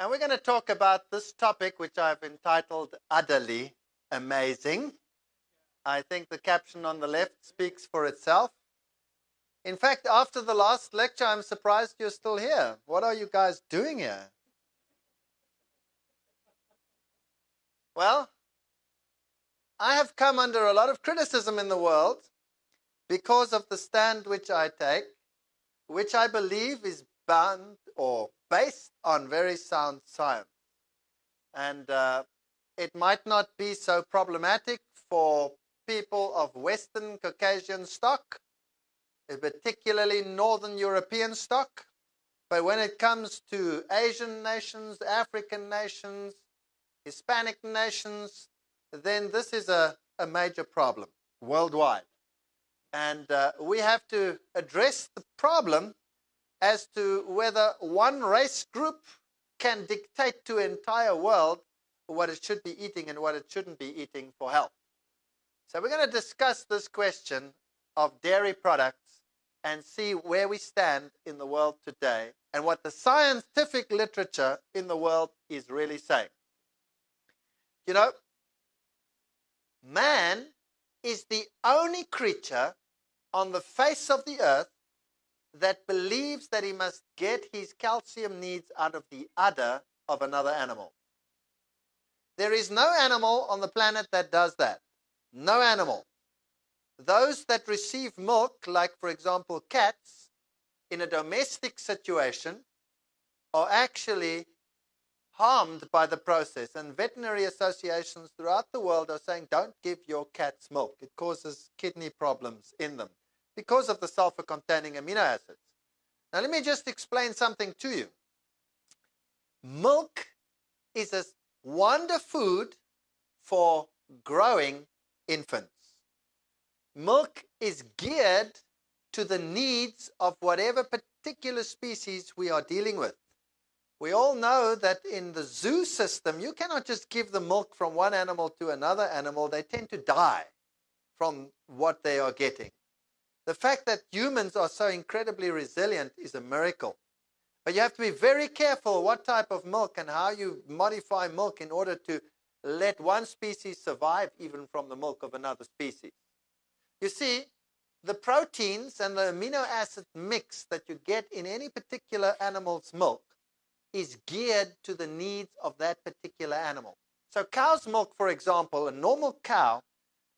And we're going to talk about this topic, which I've entitled Udderly Amazing. I think the caption on the left speaks for itself. In fact, after the last lecture, I'm surprised you're still here. What are you guys doing here? Well, I have come under a lot of criticism in the world because of the stand which I take, which I believe is bound or based on very sound science. And it might not be so problematic for people of Western Caucasian stock, particularly Northern European stock. But when it comes to Asian nations, African nations, Hispanic nations, then this is a major problem worldwide. And we have to address the problem as to whether one race group can dictate to the entire world what it should be eating and what it shouldn't be eating for health. So we're going to discuss this question of dairy products and see where we stand in the world today and what the scientific literature in the world is really saying. You know, man is the only creature on the face of the earth that believes that he must get his calcium needs out of the udder of another animal. There is no animal on the planet that does that. No animal. Those that receive milk, like for example cats, in a domestic situation, are actually harmed by the process. And veterinary associations throughout the world are saying, don't give your cats milk. It causes kidney problems in them because of the sulfur-containing amino acids. Now let me just explain something to you. Milk is a wonder food for growing infants. Milk is geared to the needs of whatever particular species we are dealing with. We all know that in the zoo system, you cannot just give the milk from one animal to another animal. They tend to die from what they are getting. The fact that humans are so incredibly resilient is a miracle. But you have to be very careful what type of milk and how you modify milk in order to let one species survive even from the milk of another species. You see, the proteins and the amino acid mix that you get in any particular animal's milk is geared to the needs of that particular animal. So cow's milk, for example, a normal cow,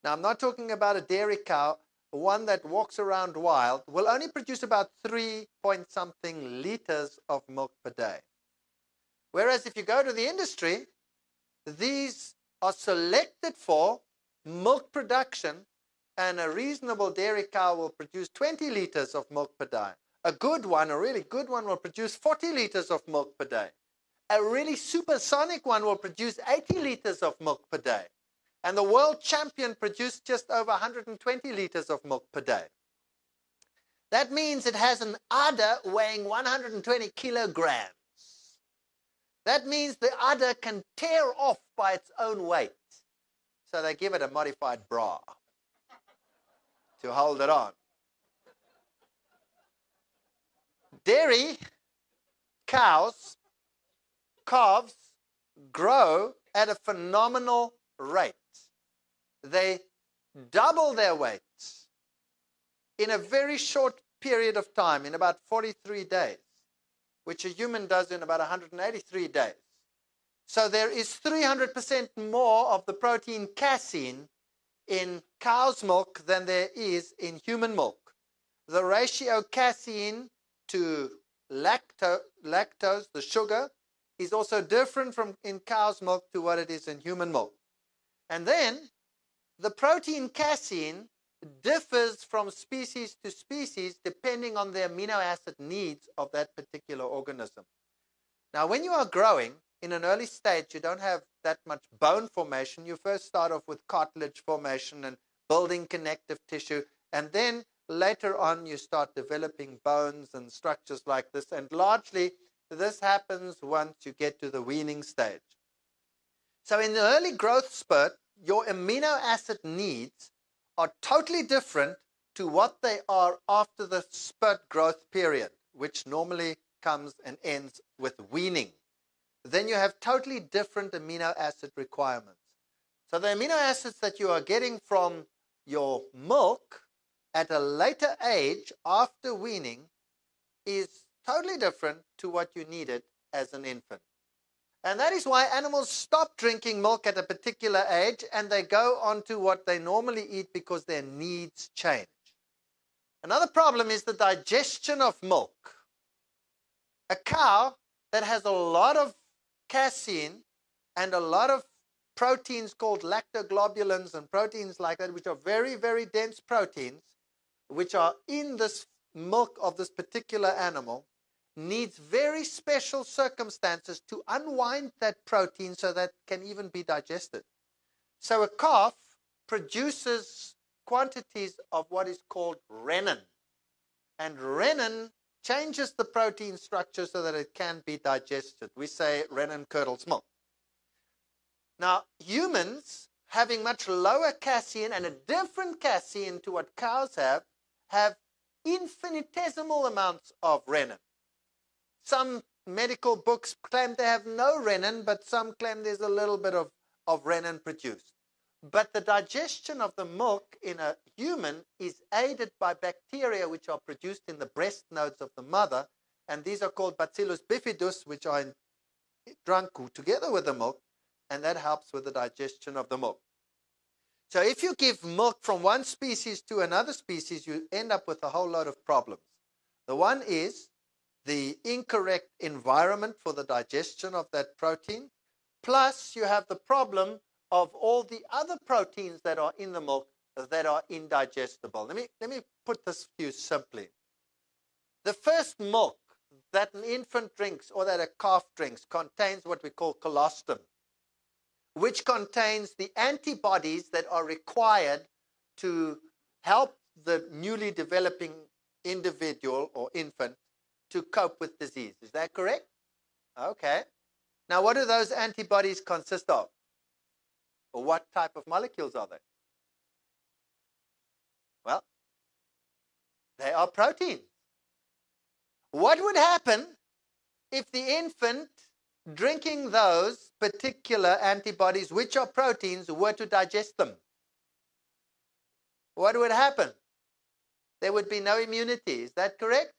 now I'm not talking about a dairy cow, one that walks around wild, will only produce about 3-point-something liters of milk per day. Whereas if you go to the industry, these are selected for milk production, and a reasonable dairy cow will produce 20 liters of milk per day. A good one, a really good one, will produce 40 liters of milk per day. A really supersonic one will produce 80 liters of milk per day. And the world champion produced just over 120 liters of milk per day. That means it has an udder weighing 120 kilograms. That means the udder can tear off by its own weight. So they give it a modified bra to hold it on. Dairy cows, calves, grow at a phenomenal rate. They double their weight in a very short period of time, in about 43 days, which a human does in about 183 days. So there is 300% more of the protein casein in cow's milk than there is in human milk. The ratio casein to lactose, the sugar, is also different from in cow's milk to what it is in human milk. And then the protein casein differs from species to species depending on the amino acid needs of that particular organism. Now, when you are growing in an early stage, you don't have that much bone formation. You first start off with cartilage formation and building connective tissue, and then later on you start developing bones and structures like this, and largely this happens once you get to the weaning stage. So in the early growth spurt, your amino acid needs are totally different to what they are after the spurt growth period, which normally comes and ends with weaning. then you have totally different amino acid requirements. So the amino acids that you are getting from your milk at a later age after weaning is totally different to what you needed as an infant. And that is why animals stop drinking milk at a particular age and they go on to what they normally eat because their needs change. Another problem is the digestion of milk. A cow that has a lot of casein and a lot of proteins called lactoglobulins and proteins like that, which are very, very dense proteins, which are in this milk of this particular animal, needs very special circumstances to unwind that protein so that it can even be digested. So a calf produces quantities of what is called renin. And renin changes the protein structure so that it can be digested. We say renin curdles milk. Now, humans, having much lower casein and a different casein to what cows have infinitesimal amounts of renin. Some medical books claim they have no renin, but some claim there's a little bit of renin produced. But the digestion of the milk in a human is aided by bacteria which are produced in the breast nodes of the mother, and these are called Bacillus bifidus, which are drunk together with the milk, and that helps with the digestion of the milk. So if you give milk from one species to another species, you end up with a whole lot of problems. The one is the incorrect environment for the digestion of that protein, plus you have the problem of all the other proteins that are in the milk that are indigestible. Let me put this to you simply. The first milk that an infant drinks or that a calf drinks contains what we call colostrum, which contains the antibodies that are required to help the newly developing individual or infant to cope with disease. Is that correct? Okay. Now, what do those antibodies consist of? Or what type of molecules are they? Well, they are proteins. What would happen if the infant drinking those particular antibodies, which are proteins, were to digest them? What would happen? There would be no immunity. Is that correct?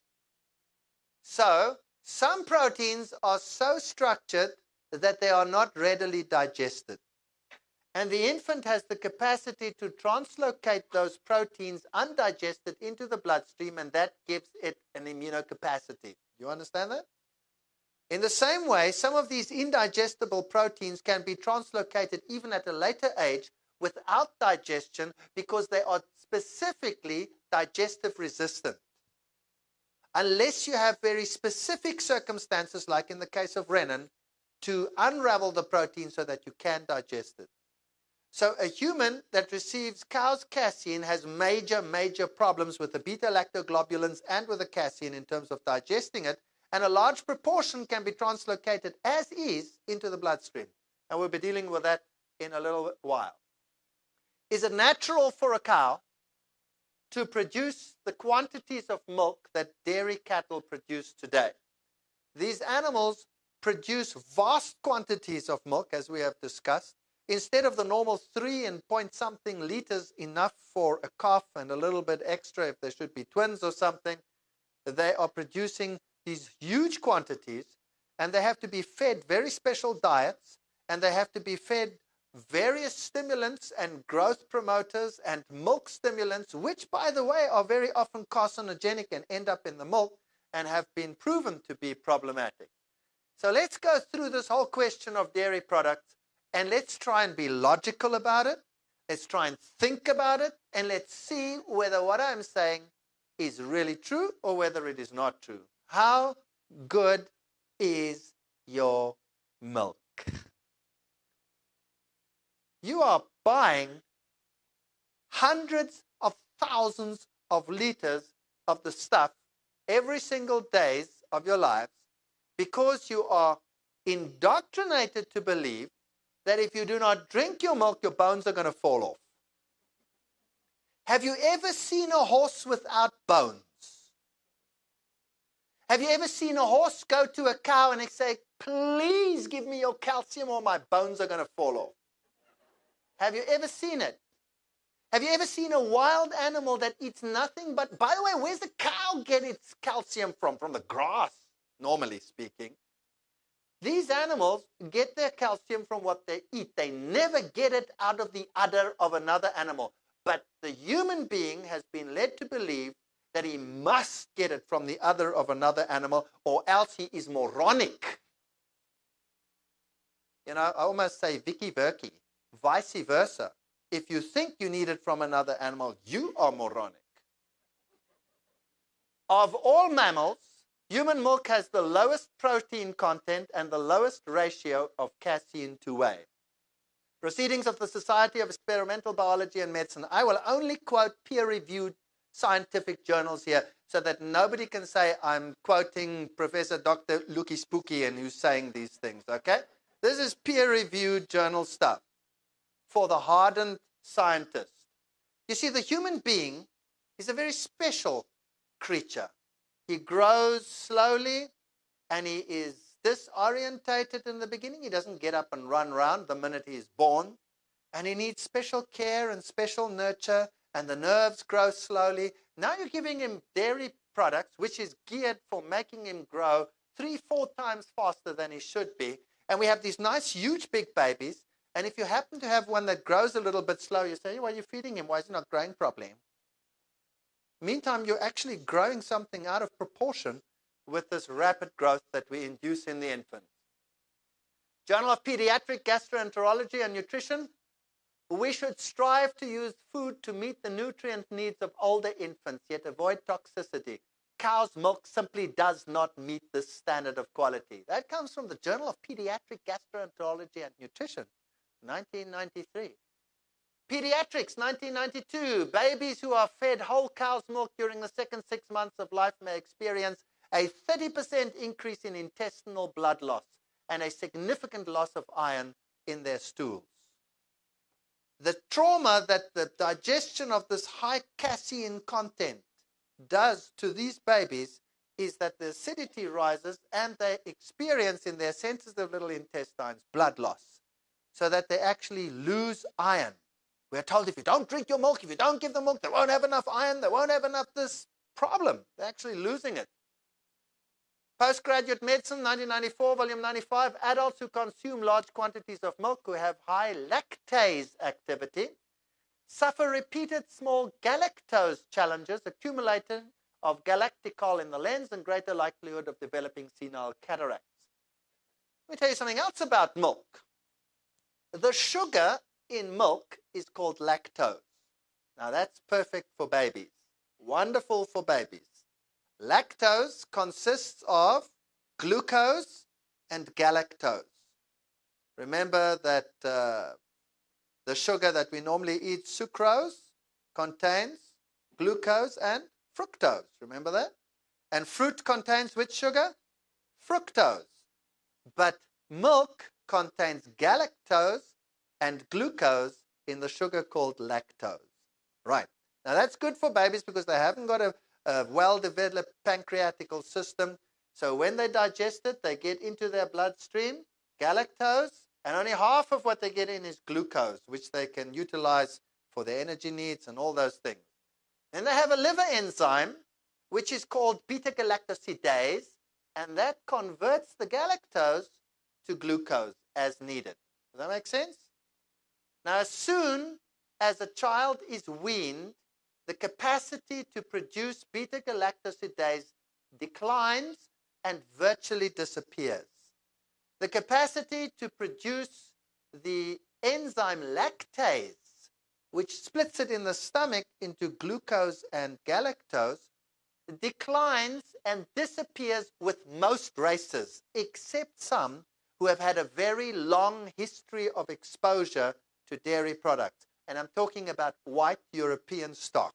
So, some proteins are so structured that they are not readily digested. And the infant has the capacity to translocate those proteins undigested into the bloodstream, and that gives it an immunocapacity. You understand that? In the same way, some of these indigestible proteins can be translocated even at a later age without digestion because they are specifically digestive resistant. Unless you have very specific circumstances, like in the case of renin, to unravel the protein so that you can digest it. So a human that receives cow's casein has major problems with the beta-lactoglobulins and with the casein in terms of digesting it, and a large proportion can be translocated as is into the bloodstream. And we'll be dealing with that in a little while. Is it natural for a cow to produce the quantities of milk that dairy cattle produce today? These animals produce vast quantities of milk, as we have discussed. Instead of the normal 3 and point something liters, enough for a calf and a little bit extra if there should be twins or something, they are producing these huge quantities, and they have to be fed very special diets, and they have to be fed various stimulants and growth promoters and milk stimulants, which, by the way, are very often carcinogenic and end up in the milk and have been proven to be problematic. So let's go through this whole question of dairy products, and let's try and be logical about it. Let's try and think about it, and let's see whether what I'm saying is really true or whether it is not true. How good is your milk? You are buying hundreds of thousands of liters of the stuff every single day of your lives because you are indoctrinated to believe that if you do not drink your milk, your bones are going to fall off. Have you ever seen a horse without bones? Have you ever seen a horse go to a cow and say, please give me your calcium or my bones are going to fall off? Have you ever seen it? Have you ever seen a wild animal that eats nothing but, by the way, where's the cow get its calcium from? From the grass, normally speaking. These animals get their calcium from what they eat. They never get it out of the udder of another animal. But the human being has been led to believe that he must get it from the udder of another animal, or else he is moronic. You know, I almost say Vicky Verky, vice versa. If you think you need it from another animal, you are moronic. Of all mammals, human milk has the lowest protein content and the lowest ratio of casein to whey. Proceedings of the Society of Experimental Biology and Medicine. I will only quote peer-reviewed scientific journals here so that nobody can say I'm quoting Professor Dr. Lucky Spooky and who's saying these things, okay? This is peer-reviewed journal stuff for the hardened scientist. You see, the human being is a very special creature. He grows slowly and he is disorientated in the beginning. He doesn't get up and run around the minute he is born. And he needs special care and special nurture, and the nerves grow slowly. Now you're giving him dairy products, which is geared for making him grow 3-4 times faster than he should be. And we have these nice, huge, big babies. And if you happen to have one that grows a little bit slow, you say, why are you feeding him? Why is he not growing properly? Meantime, you're actually growing something out of proportion with this rapid growth that we induce in the infant. Journal of Pediatric Gastroenterology and Nutrition. We should strive to use food to meet the nutrient needs of older infants, yet avoid toxicity. Cow's milk simply does not meet this standard of quality. That comes from the Journal of Pediatric Gastroenterology and Nutrition, 1993. Pediatrics, 1992. Babies who are fed whole cow's milk during the second 6 months of life may experience a 30% increase in intestinal blood loss and a significant loss of iron in their stools. The trauma that the digestion of this high casein content does to these babies is that the acidity rises and they experience in their sensitive little intestines blood loss, so that they actually lose iron. We're told if you don't drink your milk, if you don't give them milk, they won't have enough iron, they won't have enough this problem. They're actually losing it. Postgraduate Medicine, 1994, volume 95. Adults who consume large quantities of milk, who have high lactase activity, suffer repeated small galactose challenges, accumulating of galacticol in the lens and greater likelihood of developing senile cataracts. Let me tell you something else about milk. The sugar in milk is called lactose. Now that's perfect for babies. Wonderful for babies. Lactose consists of glucose and galactose. Remember that the sugar that we normally eat, sucrose, contains glucose and fructose. Remember that? And fruit contains which sugar? Fructose. But milk contains galactose and glucose in the sugar called lactose. Right. Now that's good for babies because they haven't got a well-developed pancreatical system. So when they digest it, they get into their bloodstream galactose, and only half of what they get in is glucose, which they can utilize for their energy needs and all those things. Then they have a liver enzyme, which is called beta-galactosidase, and that converts the galactose to glucose as needed. Does that make sense? Now, as soon as a child is weaned, the capacity to produce beta-galactosidase declines and virtually disappears. The capacity to produce the enzyme lactase, which splits it in the stomach into glucose and galactose, declines and disappears with most races, except some who have had a very long history of exposure to dairy products. And I'm talking about white European stock.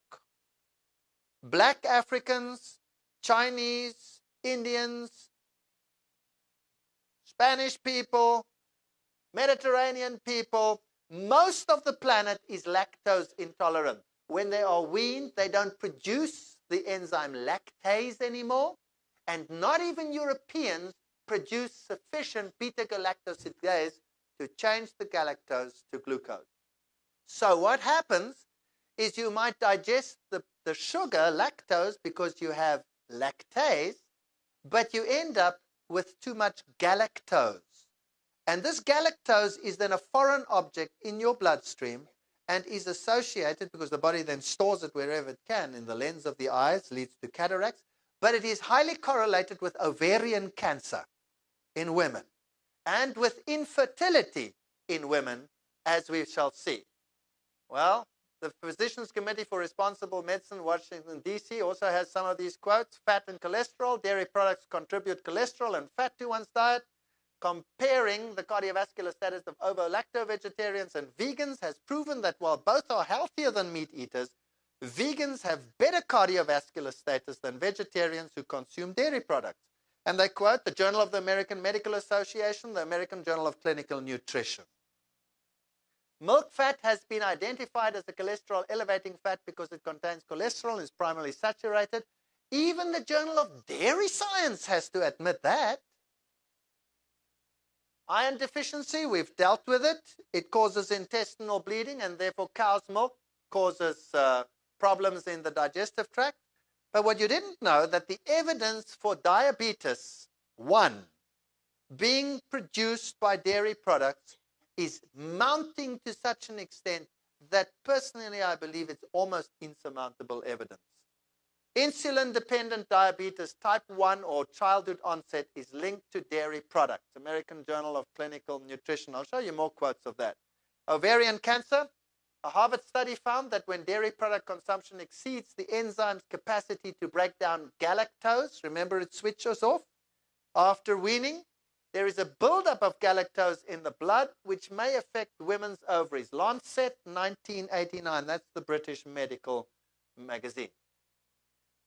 Black Africans, Chinese, Indians, Spanish people, Mediterranean people, most of the planet is lactose intolerant. When they are weaned, they don't produce the enzyme lactase anymore, and not even Europeans produce sufficient beta-galactosidase to change the galactose to glucose. So what happens is you might digest the sugar, lactose, because you have lactase, but you end up with too much galactose. And this galactose is then a foreign object in your bloodstream and is associated, because the body then stores it wherever it can, in the lens of the eyes, leads to cataracts, but it is highly correlated with ovarian cancer in women and with infertility in women, as we shall see. Well, the Physicians Committee for Responsible Medicine, Washington, D.C. also has some of these quotes. Fat and cholesterol. Dairy products contribute cholesterol and fat to one's diet. Comparing the cardiovascular status of ovo-lacto-vegetarians and vegans has proven that while both are healthier than meat eaters, vegans have better cardiovascular status than vegetarians who consume dairy products. And they quote the Journal of the American Medical Association, the American Journal of Clinical Nutrition. Milk fat has been identified as a cholesterol elevating fat because it contains cholesterol and is primarily saturated. Even the Journal of Dairy Science has to admit that. Iron deficiency, we've dealt with it. It causes intestinal bleeding, and therefore cow's milk causes problems in the digestive tract. But what you didn't know, that the evidence for diabetes 1 being produced by dairy products is mounting to such an extent that personally I believe it's almost insurmountable evidence. Insulin-dependent diabetes type 1 or childhood onset is linked to dairy products. American Journal of Clinical Nutrition. I'll show you more quotes of that. Ovarian cancer. A Harvard study found that when dairy product consumption exceeds the enzyme's capacity to break down galactose, remember it switches off after weaning, there is a buildup of galactose in the blood which may affect women's ovaries. Lancet, 1989. That's the British medical magazine.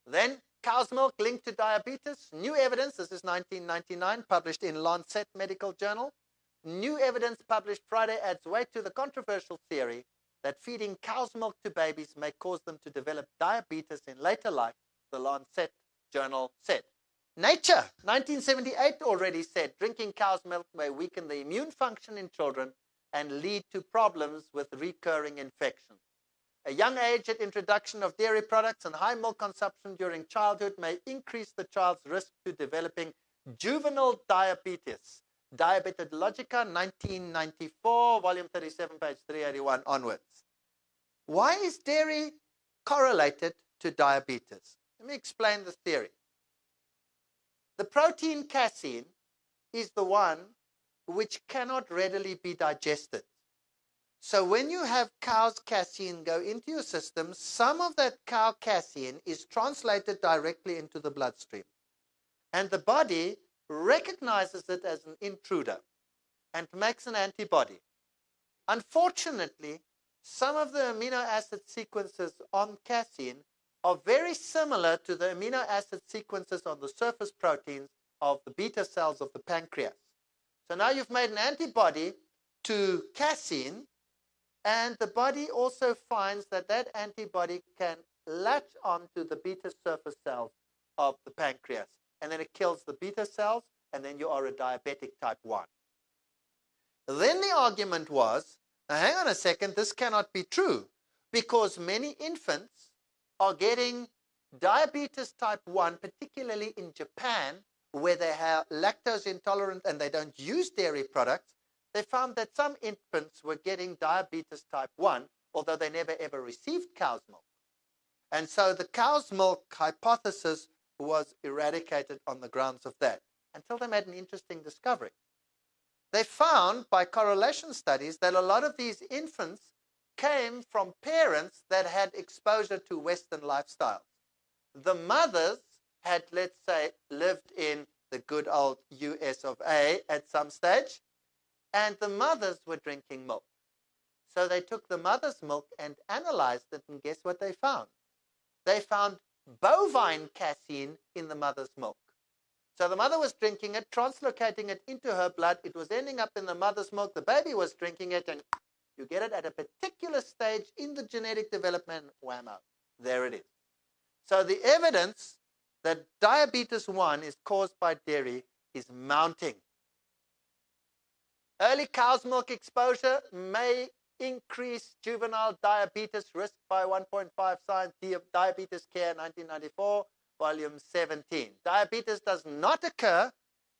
Then, cow's milk linked to diabetes. New evidence, this is 1999, published in Lancet Medical Journal. New evidence published Friday adds weight to the controversial theory that feeding cow's milk to babies may cause them to develop diabetes in later life, the Lancet Journal said. Nature, 1978, already said drinking cow's milk may weaken the immune function in children and lead to problems with recurring infections. A young age at introduction of dairy products and high milk consumption during childhood may increase the child's risk to developing juvenile diabetes. Diabetologica, 1994, volume 37, page 381 onwards. Why is dairy correlated to diabetes? Let me explain the theory. The protein casein is the one which cannot readily be digested. So when you have cow's casein go into your system, some of that cow casein is translated directly into the bloodstream. And the body recognizes it as an intruder and makes an antibody. Unfortunately, some of the amino acid sequences on casein are very similar to the amino acid sequences on the surface proteins of the beta cells of the pancreas. So now you've made an antibody to casein, and the body also finds that that antibody can latch onto the beta surface cells of the pancreas. And then it kills the beta cells, and then you are a diabetic type 1. Then the argument was, now hang on a second, this cannot be true, because many infants are getting diabetes type 1, particularly in Japan, where they are lactose intolerant and they don't use dairy products. They found that some infants were getting diabetes type 1, although they never ever received cow's milk. And so the cow's milk hypothesis was eradicated on the grounds of that, until they made an interesting discovery. They found by correlation studies that a lot of these infants came from parents that had exposure to Western lifestyles. The mothers had, let's say, lived in the good old US of A at some stage, and the mothers were drinking milk. So they took the mother's milk and analyzed it, and guess what they found? They found bovine casein in the mother's milk. So the mother was drinking it, translocating it into her blood. It was ending up in the mother's milk. The baby was drinking it, and you get it at a particular stage in the genetic development. Whammo, there it is. So the evidence that diabetes 1 is caused by dairy is mounting. Early cow's milk exposure may increase juvenile diabetes risk by 1.5 Science Diabetes Care 1994, volume 17. Diabetes does not occur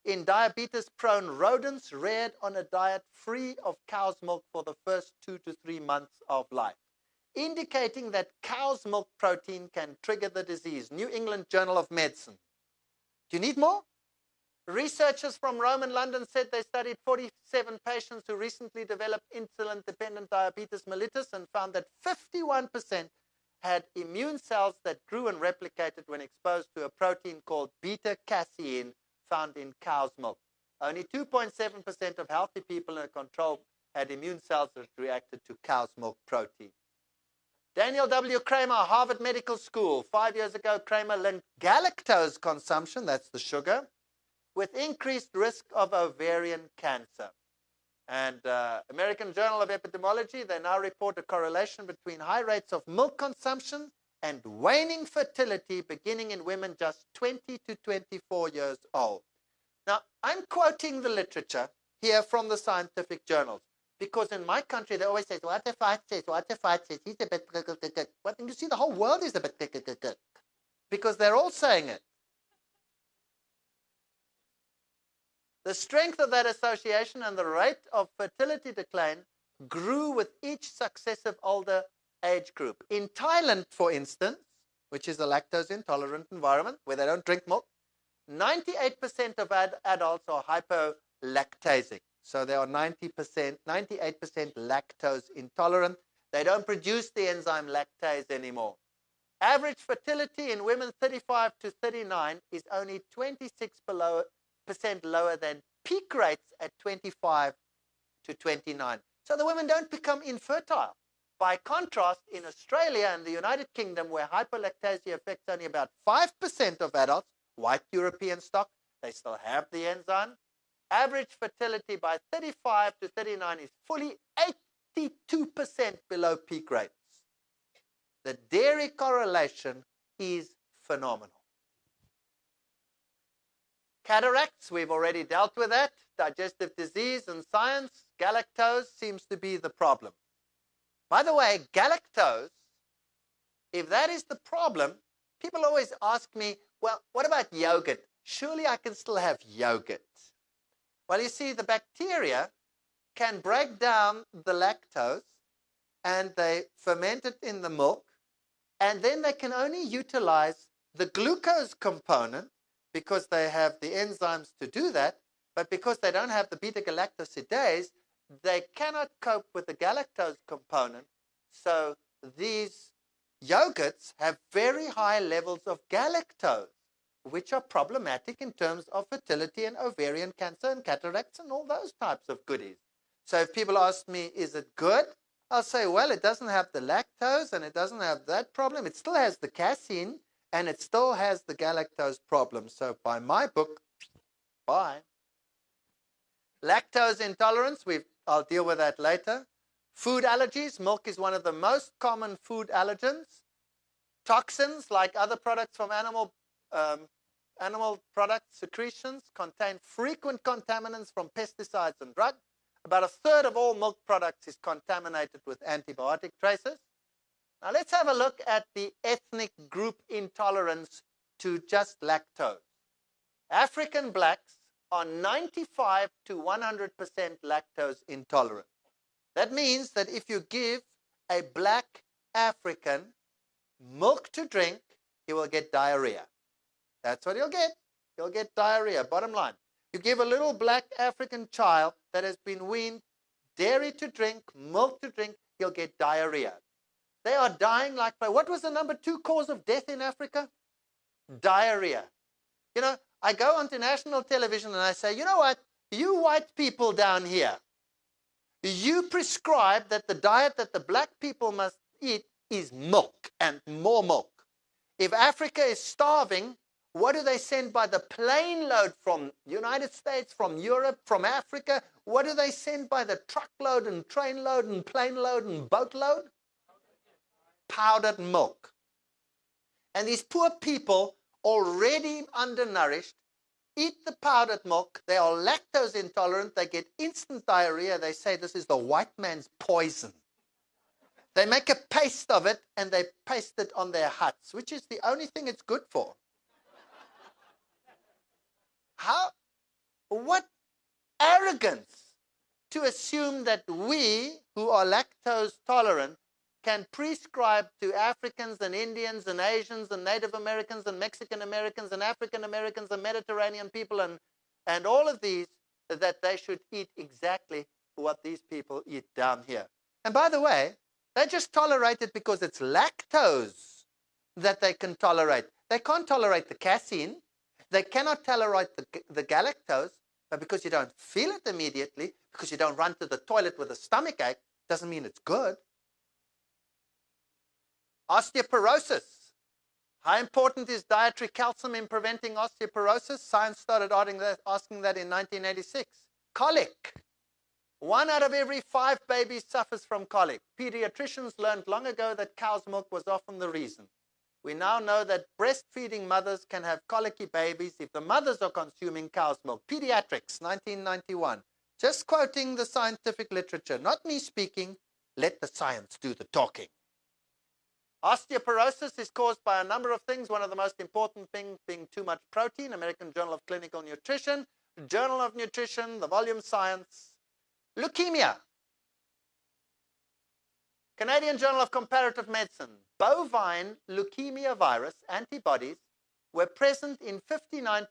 in diabetes-prone rodents reared on a diet free of cow's milk for the first 2 to 3 months of life, indicating that cow's milk protein can trigger the disease. New England Journal of Medicine. Do you need more? Researchers from Rome and London said they studied 47 patients who recently developed insulin-dependent diabetes mellitus and found that 51% had immune cells that grew and replicated when exposed to a protein called beta-casein found in cow's milk. Only 2.7% of healthy people in a control had immune cells that reacted to cow's milk protein. Daniel W. Kramer, Harvard Medical School. 5 years ago, Kramer linked galactose consumption, that's the sugar, with increased risk of ovarian cancer. And American Journal of Epidemiology, they now report a correlation between high rates of milk consumption and waning fertility beginning in women just 20 to 24 years old. Now, I'm quoting the literature here from the scientific journals because in my country they always say, what if I say, what if I say, he's a bit, what, and you see the whole world is a bit, because they're all saying it. The strength of that association and the rate of fertility decline grew with each successive older age group. In Thailand, for instance, which is a lactose-intolerant environment where they don't drink milk, 98% of adults are hypolactasic. So they are 98% lactose intolerant. They don't produce the enzyme lactase anymore. Average fertility in women 35 to 39 is only 26% lower than peak rates at 25 to 29. So the women don't become infertile. By contrast, in Australia and the United Kingdom, where hyperlactasia affects only about 5% of adults, white European stock, they still have the enzyme. Average fertility by 35 to 39 is fully 82% below peak rates. The dairy correlation is phenomenal. Cataracts, we've already dealt with that. Digestive disease and science, galactose seems to be the problem. By the way, galactose, if that is the problem, people always ask me, well, what about yogurt? Surely I can still have yogurt. Well, you see, the bacteria can break down the lactose and they ferment it in the milk, and then they can only utilize the glucose component because they have the enzymes to do that, but because they don't have the beta-galactosidase, they cannot cope with the galactose component. So these yogurts have very high levels of galactose, which are problematic in terms of fertility and ovarian cancer and cataracts and all those types of goodies. So if people ask me, is it good? I'll say, well, it doesn't have the lactose and it doesn't have that problem. It still has the casein and it still has the galactose problem. So by my book, bye. Lactose intolerance, I'll deal with that later. Food allergies, milk is one of the most common food allergens. Toxins, like other products from animal product secretions, contain frequent contaminants from pesticides and drugs. About a third of all milk products is contaminated with antibiotic traces. Now let's have a look at the ethnic group intolerance to just lactose. African blacks are 95 to 100% lactose intolerant. That means that if you give a black African milk to drink, he will get diarrhea. That's what he'll get. He'll get diarrhea, bottom line. You give a little black African child that has been weaned dairy to drink, milk to drink, he'll get diarrhea. They are dying like fire. What was the number 2 cause of death in Africa? Diarrhea. You know, I go onto national television and I say, you know what? You white people down here, you prescribe that the diet that the black people must eat is milk and more milk. If Africa is starving, what do they send by the plane load from the United States, from Europe, from Africa? What do they send by the truckload and train load and plane load and boat load? Powdered milk. And these poor people already undernourished, eat the powdered milk. They are lactose intolerant. They get instant diarrhea. They say this is the white man's poison. They make a paste of it and they paste it on their huts, which is the only thing it's good for. What arrogance to assume that we who are lactose tolerant can prescribe to Africans and Indians and Asians and Native Americans and Mexican Americans and African Americans and Mediterranean people and all of these that they should eat exactly what these people eat down here. And by the way, they just tolerate it because it's lactose that they can tolerate. They can't tolerate the casein. They cannot tolerate the galactose, but because you don't feel it immediately, because you don't run to the toilet with a stomach ache, doesn't mean it's good. Osteoporosis. How important is dietary calcium in preventing osteoporosis? Science started asking that in 1986. Colic. 1 out of every 5 babies suffers from colic. Pediatricians learned long ago that cow's milk was often the reason. We now know that breastfeeding mothers can have colicky babies if the mothers are consuming cow's milk. Pediatrics, 1991. Just quoting the scientific literature, not me speaking. Let the science do the talking. Osteoporosis is caused by a number of things. One of the most important things being too much protein. American Journal of Clinical Nutrition, Journal of Nutrition, the volume Science. Leukemia. Canadian Journal of Comparative Medicine. Bovine leukemia virus antibodies were present in 59%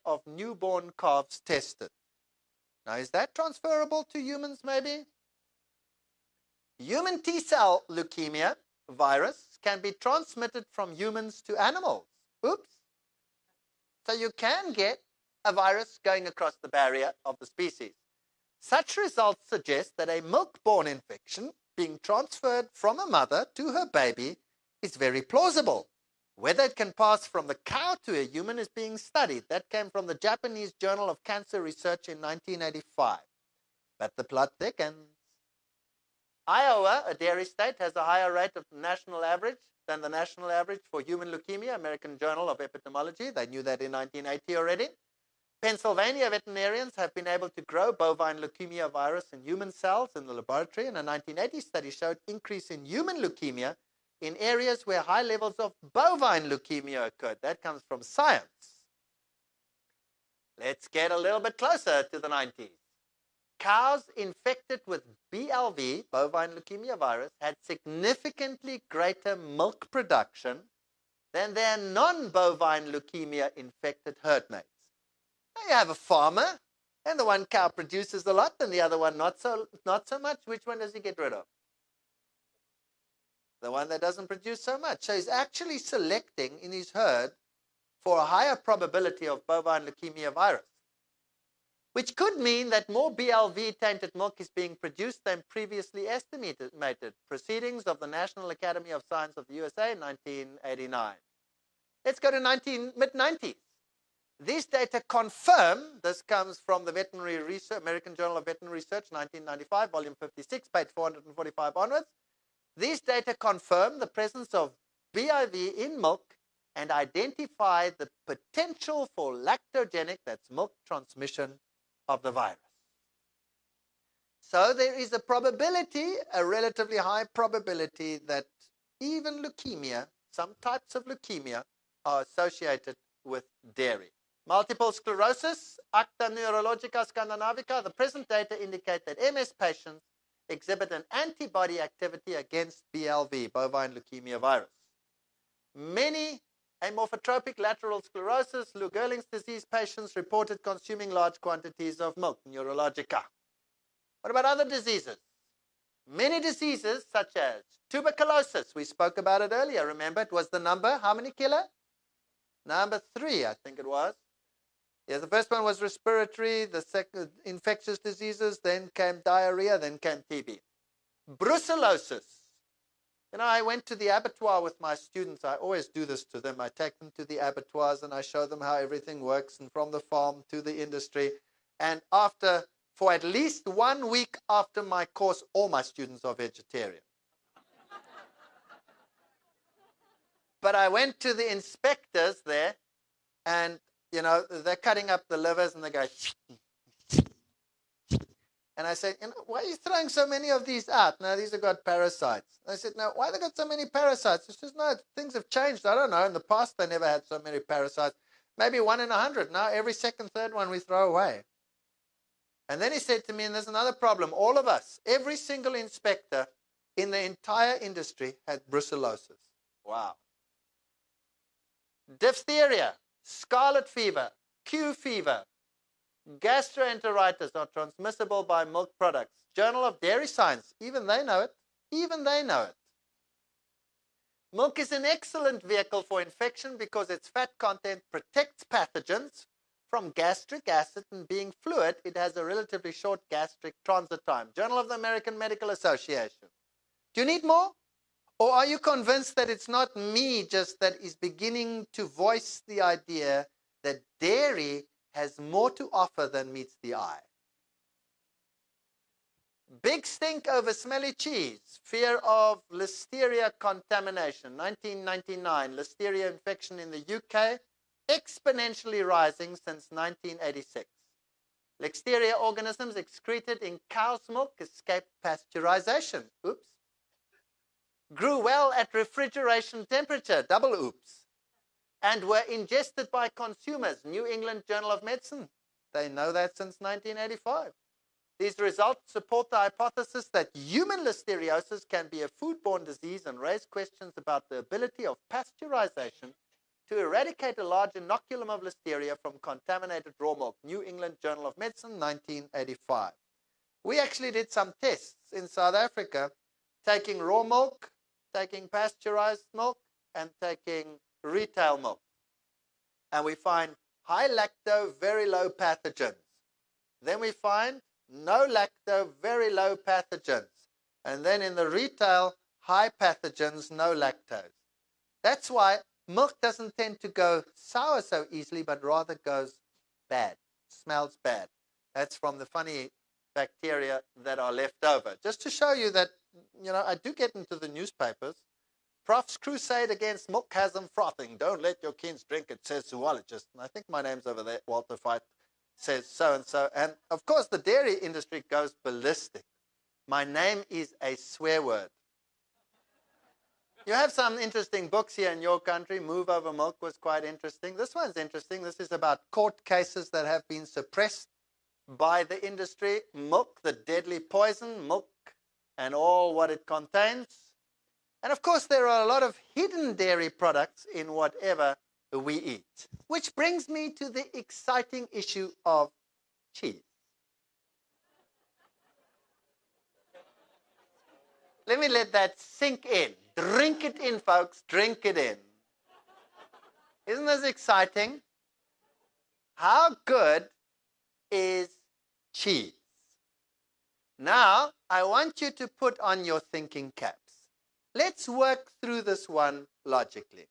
of newborn calves tested. Now, is that transferable to humans maybe? Human T-cell leukemia virus can be transmitted from humans to animals. Oops. So you can get a virus going across the barrier of the species. Such results suggest that a milk-borne infection being transferred from a mother to her baby is very plausible. Whether it can pass from the cow to a human is being studied. That came from the Japanese Journal of Cancer Research in 1985. But the plot thickens. Iowa, a dairy state, has a higher rate of national average than the national average for human leukemia. American Journal of Epidemiology, they knew that in 1980 already. Pennsylvania veterinarians have been able to grow bovine leukemia virus in human cells in the laboratory, and a 1980 study showed increase in human leukemia in areas where high levels of bovine leukemia occurred. That comes from Science. Let's get a little bit closer to the 90s. Cows infected with BLV, bovine leukemia virus, had significantly greater milk production than their non-bovine leukemia infected herd mates. Now you have a farmer, and the one cow produces a lot, and the other one not so much. Which one does he get rid of? The one that doesn't produce so much. So he's actually selecting in his herd for a higher probability of bovine leukemia virus, which could mean that more BLV-tainted milk is being produced than previously estimated. Proceedings of the National Academy of Science of the USA, 1989. Let's go to mid-90s. These data confirm, this comes from the Veterinary Research, American Journal of Veterinary Research, 1995, volume 56, page 445 onwards. These data confirm the presence of BIV in milk and identify the potential for lactogenic, that's milk transmission, of the virus. So there is a probability, a relatively high probability, that even leukemia, some types of leukemia, are associated with dairy. Multiple sclerosis, Acta Neurologica Scandinavica, the present data indicate that MS patients exhibit an antibody activity against BLV, bovine leukemia virus. Many amorphotropic lateral sclerosis, Lou Gehrig's disease patients reported consuming large quantities of milk, Neurologica. What about other diseases? Many diseases such as tuberculosis, we spoke about it earlier, remember it was the number, how many killer? Number 3, I think it was. Yeah, the first one was respiratory, the second infectious diseases, then came diarrhea, then came TB. Brucellosis. You know, I went to the abattoir with my students. I always do this to them. I take them to the abattoirs and I show them how everything works, and from the farm to the industry. And for at least 1 week after my course, all my students are vegetarian. But I went to the inspectors there, And, they're cutting up the livers and they go, and I said, why are you throwing so many of these out? No, these have got parasites. And I said, no, why have they got so many parasites? He says, no, things have changed. I don't know. In the past, they never had so many parasites. Maybe 1 in 100. Now, every second, third one we throw away. And then he said to me, and there's another problem. All of us, every single inspector in the entire industry had brucellosis. Wow. Diphtheria, scarlet fever, Q fever, gastroenteritis are transmissible by milk products. Journal of Dairy Science, even they know it. Even they know it. Milk is an excellent vehicle for infection because its fat content protects pathogens from gastric acid, and being fluid, it has a relatively short gastric transit time. Journal of the American Medical Association. Do you need more? Or are you convinced that it's not me just that is beginning to voice the idea that dairy has more to offer than meets the eye? Big stink over smelly cheese. Fear of listeria contamination. 1999, listeria infection in the UK, exponentially rising since 1986. Listeria organisms excreted in cow's milk escaped pasteurization. Oops. Grew well at refrigeration temperature. Double oops. And were ingested by consumers. New England Journal of Medicine. They know that since 1985. These results support the hypothesis that human listeriosis can be a foodborne disease and raise questions about the ability of pasteurization to eradicate a large inoculum of listeria from contaminated raw milk. New England Journal of Medicine, 1985. We actually did some tests in South Africa, taking raw milk, taking pasteurized milk, and taking retail milk. And we find high lacto, very low pathogens. Then we find no lacto, very low pathogens. And then in the retail, high pathogens, no lactose. That's why milk doesn't tend to go sour so easily, but rather goes bad, smells bad. That's from the funny bacteria that are left over. Just to show you that, I do get into the newspapers. Prof's crusade against milk has them frothing. Don't let your kids drink it, says zoologist. And I think my name's over there, Walter Fight, says so-and-so. And, of course, the dairy industry goes ballistic. My name is a swear word. You have some interesting books here in your country. Move Over Milk was quite interesting. This one's interesting. This is about court cases that have been suppressed by the industry. Milk, the deadly poison, milk and all what it contains. And, of course, there are a lot of hidden dairy products in whatever we eat. Which brings me to the exciting issue of cheese. Let me let that sink in. Drink it in, folks. Drink it in. Isn't this exciting? How good is cheese? Now, I want you to put on your thinking caps. Let's work through this one logically.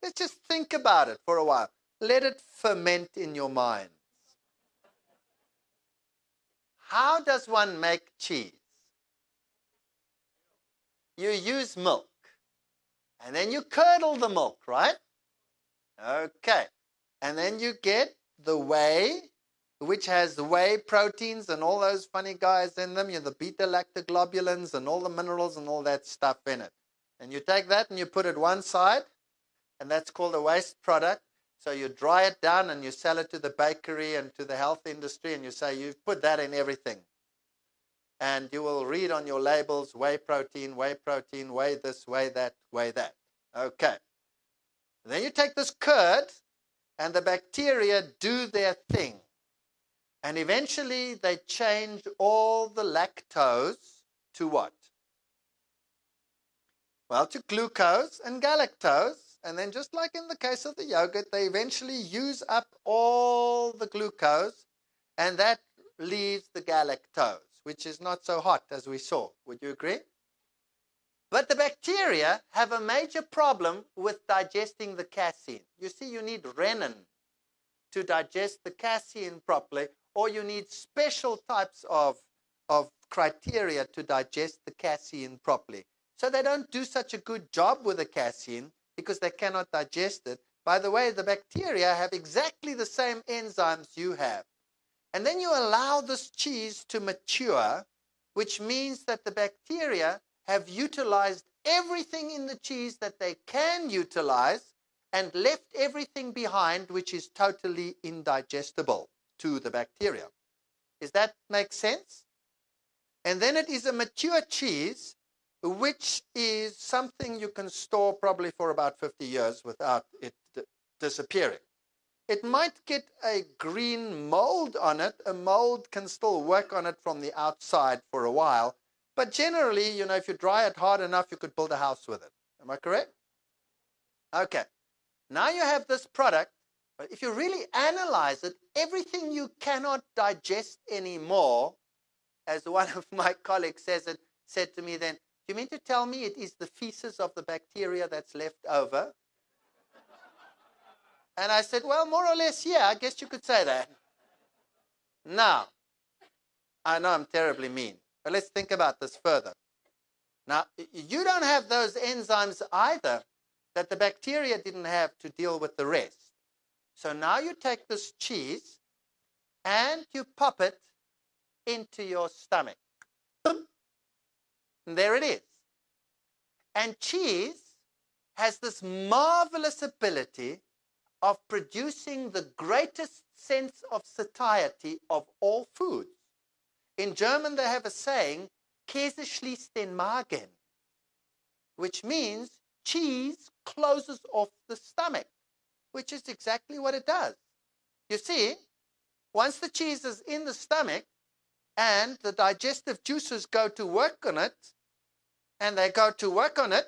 Let's just think about it for a while. Let it ferment in your minds. How does one make cheese? You use milk. And then you curdle the milk, right? Okay. And then you get the whey, which has whey proteins and all those funny guys in them. The beta-lactoglobulins and all the minerals and all that stuff in it. And you take that and you put it one side, and that's called a waste product. So you dry it down and you sell it to the bakery and to the health industry, and you say you've put that in everything. And you will read on your labels, whey protein, whey this, whey that, whey that. Okay. Then you take this curd, and the bacteria do their thing. And eventually they change all the lactose to what? Well, to glucose and galactose. And then just like in the case of the yogurt, they eventually use up all the glucose, and that leaves the galactose, which is not so hot as we saw. Would you agree? But the bacteria have a major problem with digesting the casein. You see, you need rennin to digest the casein properly, or you need special types of criteria to digest the casein properly. So they don't do such a good job with the casein because they cannot digest it, by the way, the bacteria have exactly the same enzymes you have. And then you allow this cheese to mature, which means that the bacteria have utilized everything in the cheese that they can utilize and left everything behind which is totally indigestible to the bacteria. Does that make sense? And then it is a mature cheese, which is something you can store probably for about 50 years without it disappearing. It might get a green mold on it. A mold can still work on it from the outside for a while. But generally, you know, if you dry it hard enough, you could build a house with it. Am I correct? Okay. Now you have this product. But if you really analyze it, everything you cannot digest anymore, as one of my colleagues said to me then, do you mean to tell me it is the feces of the bacteria that's left over? And I said, well, more or less, yeah, I guess you could say that. Now, I know I'm terribly mean, but let's think about this further. Now, you don't have those enzymes either that the bacteria didn't have to deal with the rest. So now you take this cheese and you pop it into your stomach. Boom. And there it is. And cheese has this marvelous ability of producing the greatest sense of satiety of all foods. In German, they have a saying, Käse schließt den Magen, which means cheese closes off the stomach, which is exactly what it does. You see, once the cheese is in the stomach and the digestive juices go to work on it, and they go to work on it,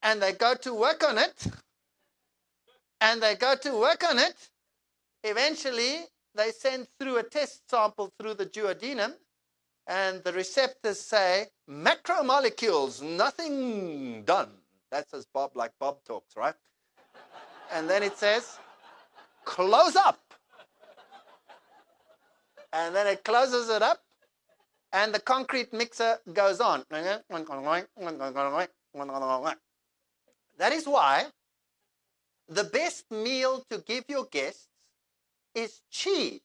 and they go to work on it, and they go to work on it, eventually they send through a test sample through the duodenum, and the receptors say, macromolecules, nothing done. That's as Bob talks, right? And then it says, close up. And then it closes it up, and the concrete mixer goes on. That is why the best meal to give your guests is cheese.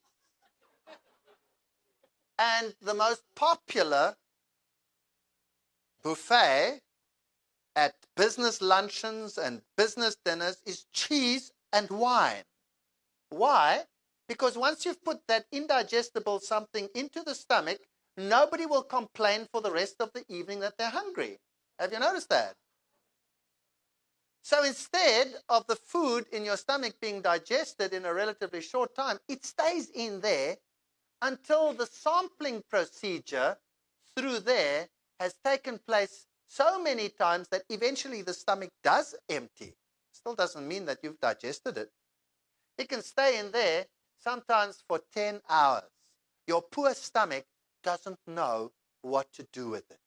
And the most popular buffet at business luncheons and business dinners is cheese and wine. Why? Because once you've put that indigestible something into the stomach, nobody will complain for the rest of the evening that they're hungry. Have you noticed that? So instead of the food in your stomach being digested in a relatively short time, it stays in there until the sampling procedure through there has taken place so many times that eventually the stomach does empty. Still doesn't mean that you've digested it. It can stay in there sometimes for 10 hours. Your poor stomach doesn't know what to do with it.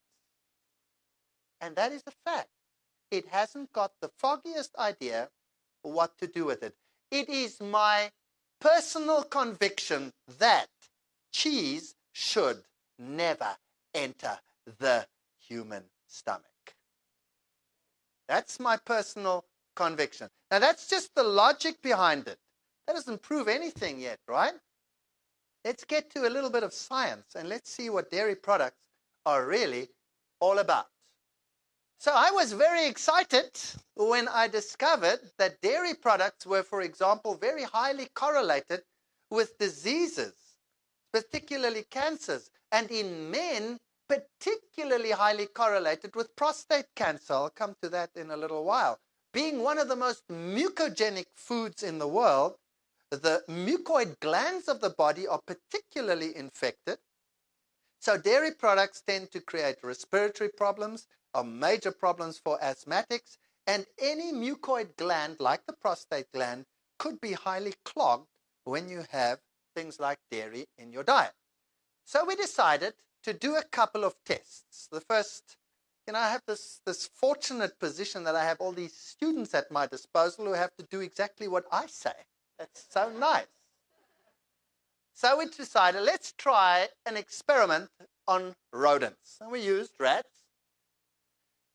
And that is a fact. It hasn't got the foggiest idea what to do with it. It is my personal conviction that cheese should never enter the human stomach. That's my personal conviction. Now, that's just the logic behind it. That doesn't prove anything yet, right? Let's get to a little bit of science and let's see what dairy products are really all about. So I was very excited when I discovered that dairy products were, for example, very highly correlated with diseases, particularly cancers, and in men, particularly highly correlated with prostate cancer. I'll come to that in a little while. Being one of the most mucogenic foods in the world, the mucoid glands of the body are particularly infected. So dairy products tend to create respiratory problems, are major problems for asthmatics, and any mucoid gland, like the prostate gland, could be highly clogged when you have things like dairy in your diet. So we decided to do a couple of tests. The first, I have this fortunate position that I have all these students at my disposal who have to do exactly what I say. That's so nice. So we decided, let's try an experiment on rodents. And we used rats,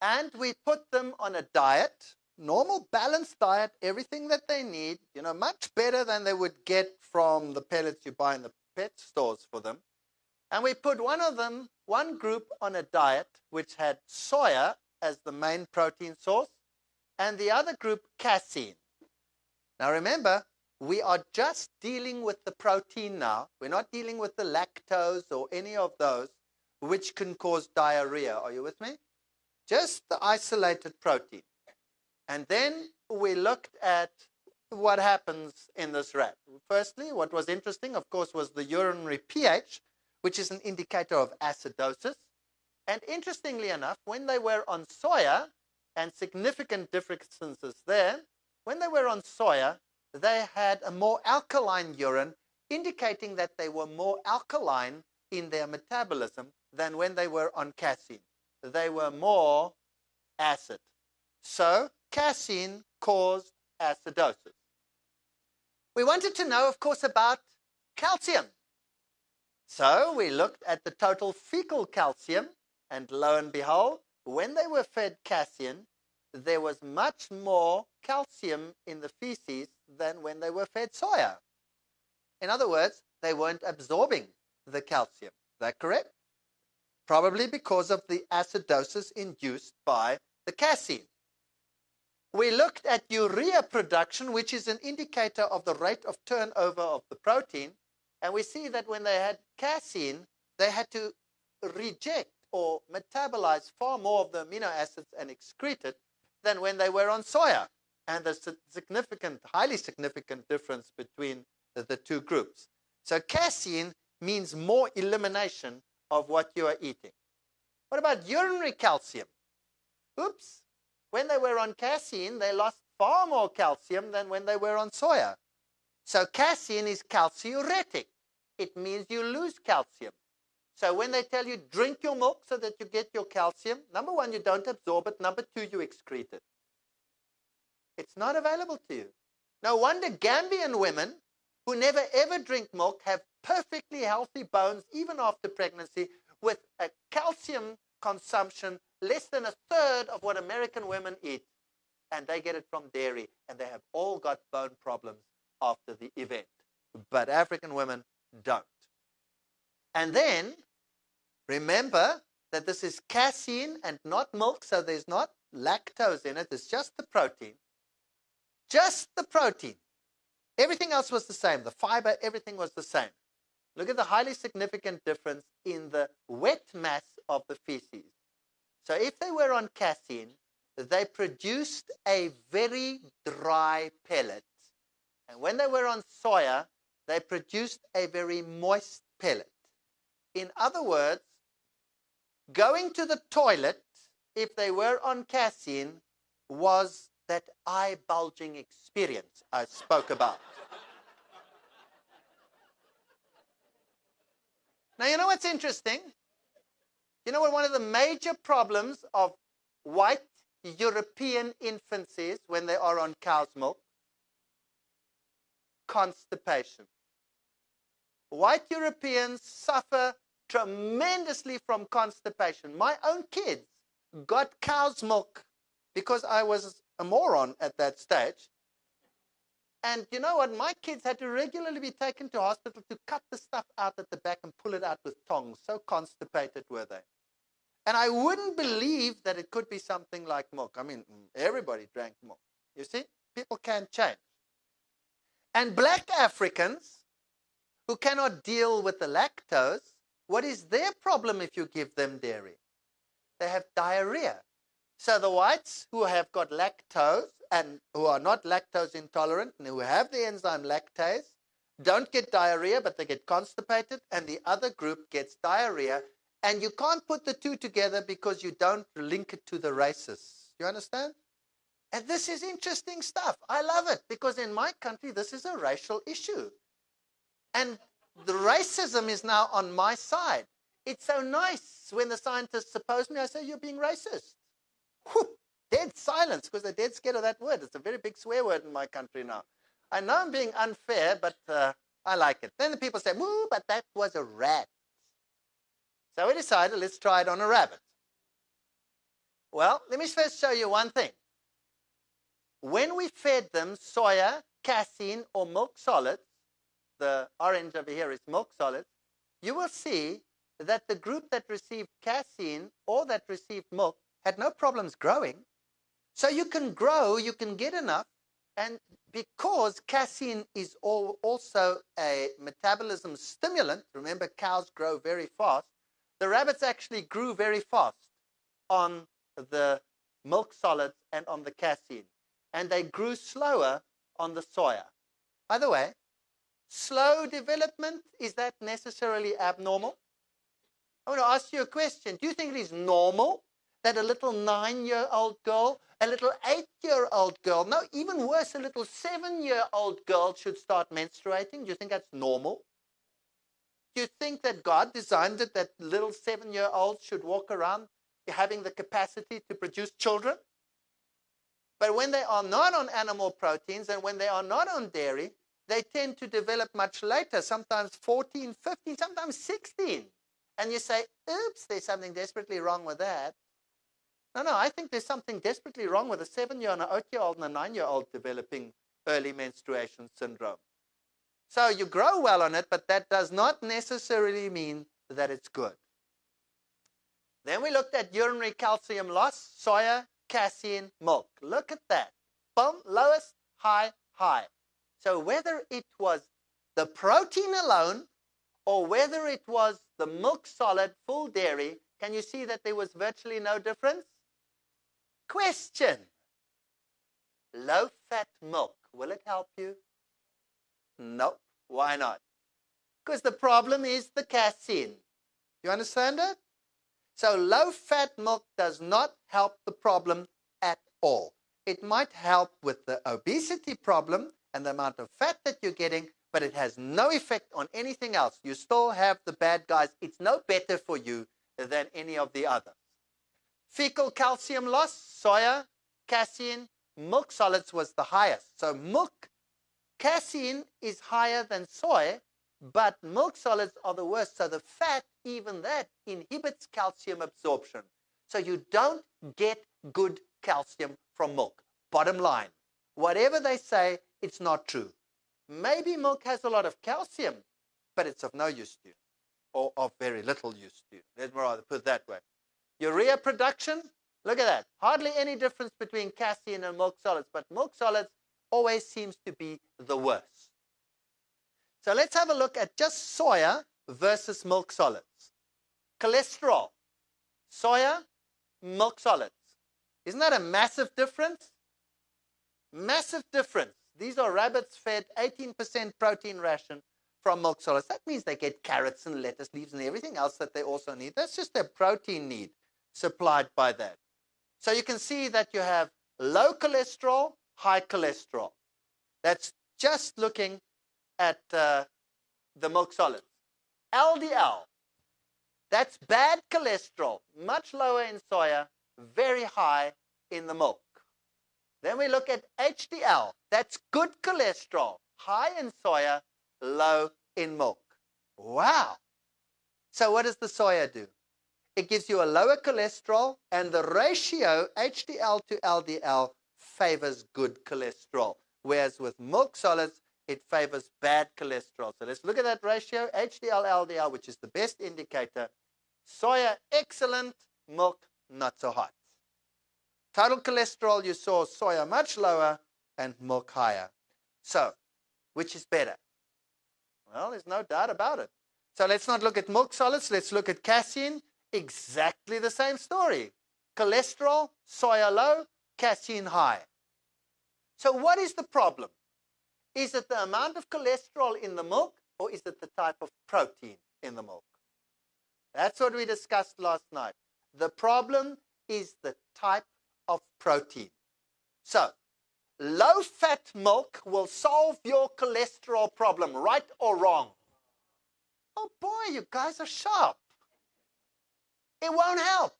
and we put them on a diet normal balanced diet, everything that they need, much better than they would get from the pellets you buy in the pet stores for them. And we put one group on a diet which had soya as the main protein source, and the other group casein. Now remember, we are just dealing with the protein now. We're not dealing with the lactose or any of those which can cause diarrhea. Are you with me? Just the isolated protein. And then we looked at what happens in this rat. Firstly, what was interesting, of course, was the urinary pH, which is an indicator of acidosis. And interestingly enough, when they were on soya, and significant differences there, when they were on soya, they had a more alkaline urine, indicating that they were more alkaline in their metabolism than when they were on casein. They were more acid. So casein caused acidosis. We wanted to know, of course, about calcium. So we looked at the total fecal calcium, and lo and behold, when they were fed casein, there was much more calcium in the feces than when they were fed soya. In other words, they weren't absorbing the calcium. Is that correct? Probably because of the acidosis induced by the casein. We looked at urea production, which is an indicator of the rate of turnover of the protein, and we see that when they had casein, they had to reject or metabolize far more of the amino acids and excrete it than when they were on soya. And there's a highly significant difference between the two groups. So casein means more elimination of what you are eating. What about urinary calcium? Oops. When they were on casein, they lost far more calcium than when they were on soya. So casein is calciuretic. It means you lose calcium. So when they tell you drink your milk so that you get your calcium, number one, you don't absorb it. Number two, you excrete it. It's not available to you. No wonder Gambian women who never ever drink milk have perfectly healthy bones even after pregnancy, with a calcium consumption less than a third of what American women eat. And they get it from dairy, and they have all got bone problems after the event. But African women don't. And then, remember that this is casein and not milk, so there's not lactose in it. It's just the protein. Just the protein. Everything else was the same. The fiber, everything was the same. Look at the highly significant difference in the wet mass of the feces. So if they were on casein, they produced a very dry pellet. And when they were on soya, they produced a very moist pellet. In other words, going to the toilet, if they were on casein, was that eye-bulging experience I spoke about. Now, you know what's interesting? You know what one of the major problems of white European infants is when they are on cow's milk? Constipation. White Europeans suffer tremendously from constipation. My own kids got cow's milk because I was a moron at that stage. And you know what? My kids had to regularly be taken to hospital to cut the stuff out at the back and pull it out with tongs. So constipated were they. And I wouldn't believe that it could be something like milk. I mean, everybody drank milk. You see? People can change. And black Africans who cannot deal with the lactose, what is their problem if you give them dairy? They have diarrhea. So the whites who have got lactose and who are not lactose intolerant and who have the enzyme lactase don't get diarrhea, but they get constipated, and the other group gets diarrhea. And you can't put the two together because you don't link it to the races. You understand? And this is interesting stuff. I love it because in my country, this is a racial issue. And the racism is now on my side. It's so nice when the scientists oppose me, I say, you're being racist. Whew, dead silence because they're dead scared of that word. It's a very big swear word in my country now. I know I'm being unfair, but I like it. Then the people say, woo, but that was a rat. So we decided, let's try it on a rabbit. Well, let me first show you one thing. when we fed them soya, casein, or milk solids, the orange over here is milk solids, you will see that the group that received casein or that received milk had no problems growing. So you can grow, you can get enough, and because casein is also a metabolism stimulant, remember cows grow very fast, the rabbits actually grew very fast on the milk solids and on the casein. And they grew slower on the soya. By the way, slow development, is that necessarily abnormal? I want to ask you a question. Do you think it is normal that a little 9-year-old girl, a little 8-year-old girl, no, even worse, a little 7-year-old girl should start menstruating? Do you think that's normal? Do you think that God designed it that little 7-year-olds should walk around having the capacity to produce children? But when they are not on animal proteins and when they are not on dairy, they tend to develop much later, sometimes 14, 15, sometimes 16. And you say, oops, there's something desperately wrong with that. No, I think there's something desperately wrong with a 7-year-old, an 8-year-old, and a 9-year-old developing early menstruation syndrome. So you grow well on it, but that does not necessarily mean that it's good. Then we looked at urinary calcium loss, soya, casein, milk. Look at that. Boom, lowest, high, high. So whether it was the protein alone or whether it was the milk solid, full dairy, can you see that there was virtually no difference? Question. Low-fat milk, will it help you? No. Why not? Because the problem is the casein. You understand it? So low-fat milk does not help the problem at all. It might help with the obesity problem and the amount of fat that you're getting, but it has no effect on anything else. You still have the bad guys. It's no better for you than any of the others. Fecal calcium loss, soya, casein, milk solids was the highest. So milk, casein is higher than soy, but milk solids are the worst. So the fat, even that, inhibits calcium absorption. So you don't get good calcium from milk. Bottom line, whatever they say, it's not true. Maybe milk has a lot of calcium, but it's of no use to you, or of very little use to you. Let's rather put it that way. Urea production, look at that. Hardly any difference between casein and milk solids, but milk solids always seems to be the worst. So let's have a look at just soya versus milk solids. Cholesterol, soya, milk solids. Isn't that a massive difference? Massive difference. These are rabbits fed 18% protein ration from milk solids. That means they get carrots and lettuce leaves and everything else that they also need. That's just their protein need supplied by that. So you can see that you have low cholesterol, high cholesterol. That's just looking at the milk solids. LDL, that's bad cholesterol, much lower in soya, very high in the milk. Then we look at HDL, that's good cholesterol, high in soya, low in milk. Wow. So what does the soya do? It gives you a lower cholesterol, and the ratio HDL to LDL favors good cholesterol, whereas with milk solids, it favors bad cholesterol. So let's look at that ratio, HDL, LDL, which is the best indicator. Soya, excellent. Milk, not so hot. Total cholesterol, you saw soya much lower and milk higher. So, which is better? Well, there's no doubt about it. So let's not look at milk solids. Let's look at casein. Exactly the same story. Cholesterol, soya low, casein high. So what is the problem? Is it the amount of cholesterol in the milk, or is it the type of protein in the milk? That's what we discussed last night. The problem is the type of protein. So, low-fat milk will solve your cholesterol problem, right or wrong? Oh boy, you guys are sharp. It won't help,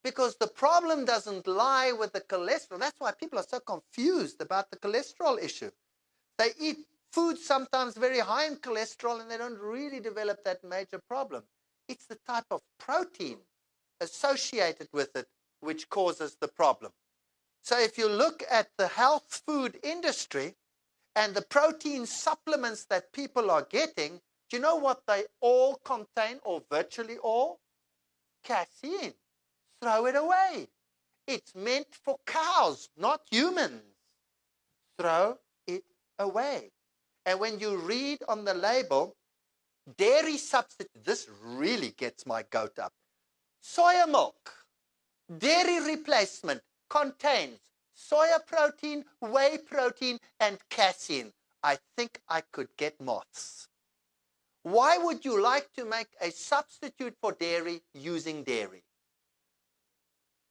because the problem doesn't lie with the cholesterol. That's why people are so confused about the cholesterol issue. They eat food sometimes very high in cholesterol, and they don't really develop that major problem. It's the type of protein associated with it which causes the problem. So if you look at the health food industry and the protein supplements that people are getting, do you know what they all contain, or virtually all? Casein. Throw it away. It's meant for cows, not humans. Throw it away. And when you read on the label, dairy substitute, this really gets my goat up. Soya milk, dairy replacement, contains soya protein, whey protein, and casein. I think I could get moths. Why would you like to make a substitute for dairy using dairy?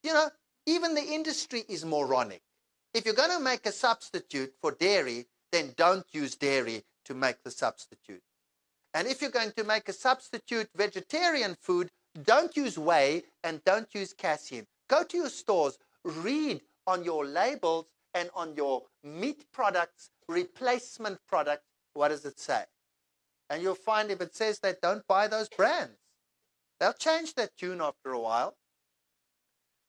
You know, even the industry is moronic. If you're going to make a substitute for dairy, then don't use dairy to make the substitute. And if you're going to make a substitute vegetarian food, don't use whey and don't use casein. Go to your stores, read on your labels and on your meat products, replacement products, what does it say? And you'll find if it says that, don't buy those brands. They'll change that tune after a while.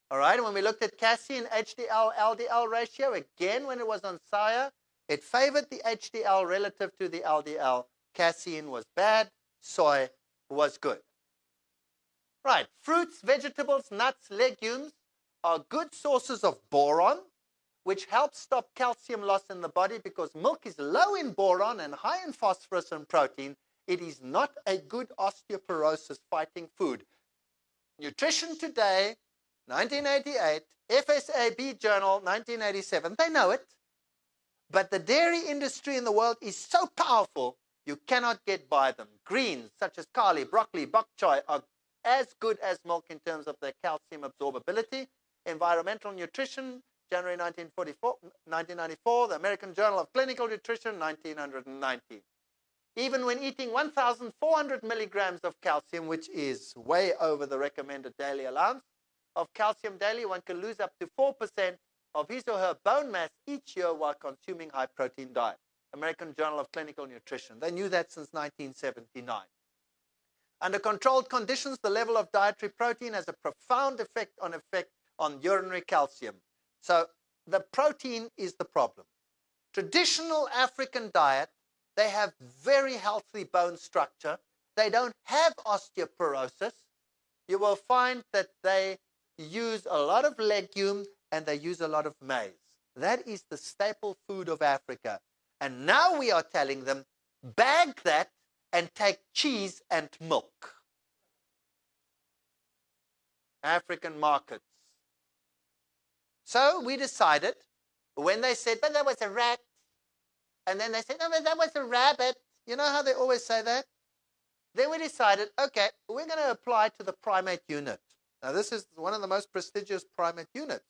All right, and when we looked at casein, HDL, LDL ratio, again, when it was on soya, it favored the HDL relative to the LDL. Casein was bad, soy was good. Right, fruits, vegetables, nuts, legumes are good sources of boron, which helps stop calcium loss in the body because milk is low in boron and high in phosphorus and protein. It is not a good osteoporosis fighting food. Nutrition Today, 1988, FSAB Journal, 1987, they know it. But the dairy industry in the world is so powerful, you cannot get by them. Greens, such as kale, broccoli, bok choy, are as good as milk in terms of their calcium absorbability. Environmental Nutrition, January 1994, the American Journal of Clinical Nutrition, 1990. Even when eating 1,400 milligrams of calcium, which is way over the recommended daily allowance of calcium daily, one can lose up to 4% of his or her bone mass each year while consuming high-protein diet. American Journal of Clinical Nutrition. They knew that since 1979. Under controlled conditions, the level of dietary protein has a profound effect on urinary calcium. So the protein is the problem. Traditional African diet, they have very healthy bone structure. They don't have osteoporosis. You will find that they use a lot of legume and they use a lot of maize. That is the staple food of Africa. And now we are telling them, bag that and take cheese and milk. African markets. So we decided, when they said, but that was a rat, and then they said, no, but that was a rabbit. You know how they always say that? Then we decided, okay, we're going to apply to the primate unit. Now, this is one of the most prestigious primate units.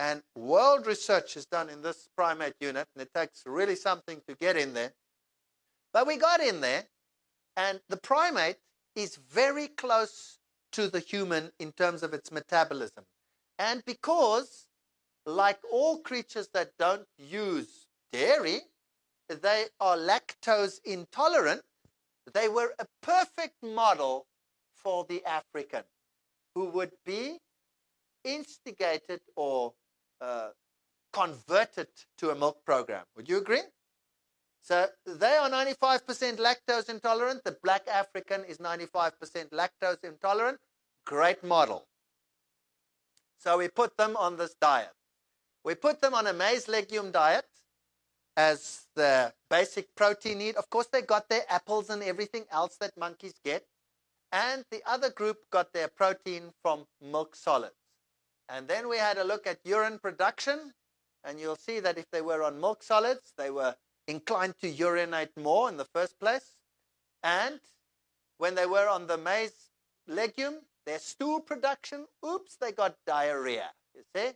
And world research is done in this primate unit, and it takes really something to get in there. But we got in there, and the primate is very close to the human in terms of its metabolism. And because, like all creatures that don't use dairy, they are lactose intolerant, they were a perfect model for the African, who would be instigated or converted to a milk program. Would you agree? So they are 95% lactose intolerant. The black African is 95% lactose intolerant. Great model. So we put them on this diet. We put them on a maize legume diet as the basic protein need. Of course, they got their apples and everything else that monkeys get. And the other group got their protein from milk solids. And then we had a look at urine production. And you'll see that if they were on milk solids, they were inclined to urinate more in the first place. And when they were on the maize legume, their stool production, oops, they got diarrhea. You see?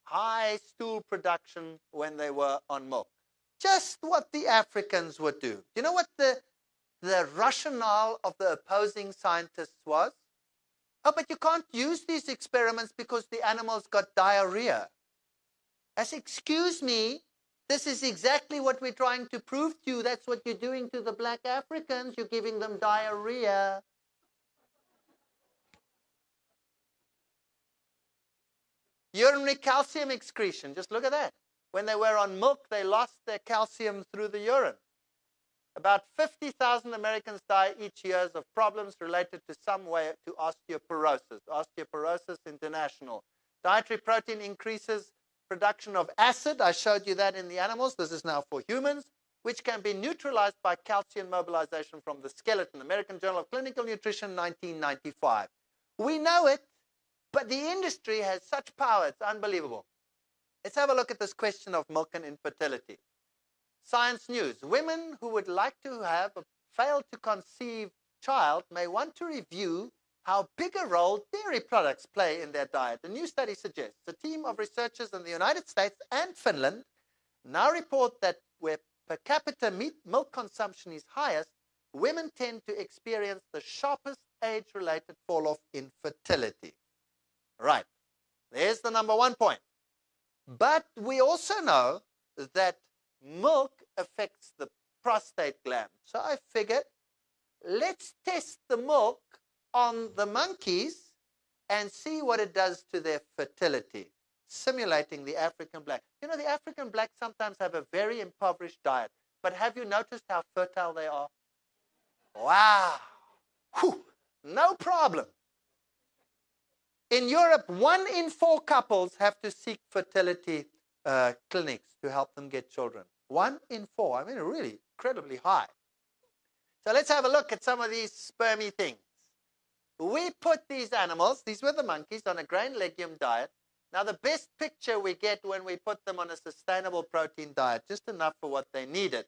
High stool production when they were on milk. Just what the Africans would do. You know what the rationale of the opposing scientists was? Oh, but you can't use these experiments because the animals got diarrhea. I said, excuse me, this is exactly what we're trying to prove to you. That's what you're doing to the black Africans. You're giving them diarrhea. Urinary calcium excretion, just look at that. When they were on milk, they lost their calcium through the urine. About 50,000 Americans die each year of problems related to some way to osteoporosis. Osteoporosis International. Dietary protein increases production of acid. I showed you that in the animals. This is now for humans, which can be neutralized by calcium mobilization from the skeleton. American Journal of Clinical Nutrition, 1995. We know it, but the industry has such power. It's unbelievable. Let's have a look at this question of milk and infertility. Science News. Women who would like to have a failed to conceive child may want to review how big a role dairy products play in their diet. A new study suggests a team of researchers in the United States and Finland now report that where per capita milk consumption is highest, women tend to experience the sharpest age-related fall-off in fertility. Right. There's the number one point. But we also know that milk affects the prostate gland. So I figured, let's test the milk on the monkeys and see what it does to their fertility, simulating the African black. You know, the African blacks sometimes have a very impoverished diet, but have you noticed how fertile they are? Wow. Whew. No problem. In Europe, 1 in 4 couples have to seek fertility clinics to help them get children. 1 in 4. I mean, really incredibly high. So let's have a look at some of these spermy things. We put these animals, these were the monkeys, on a grain legume diet. Now, the best picture we get when we put them on a sustainable protein diet, just enough for what they needed.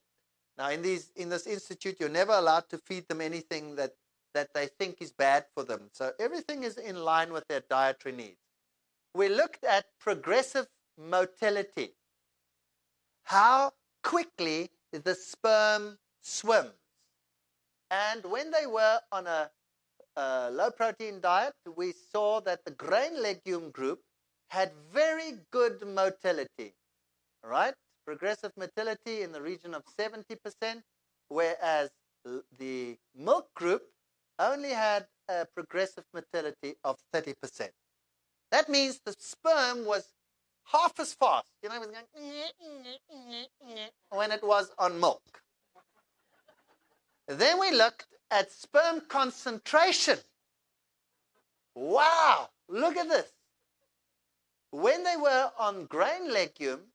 Now, in this institute, you're never allowed to feed them anything that they think is bad for them. So everything is in line with their dietary needs. We looked at progressive motility, how quickly the sperm swims. And when they were on a low-protein diet, we saw that the grain legume group had very good motility, right? Progressive motility in the region of 70%, whereas the milk group only had a progressive motility of 30%. That means the sperm was half as fast, you know, it was going when it was on milk. Then we looked at sperm concentration. Wow, look at this. When they were on grain legume,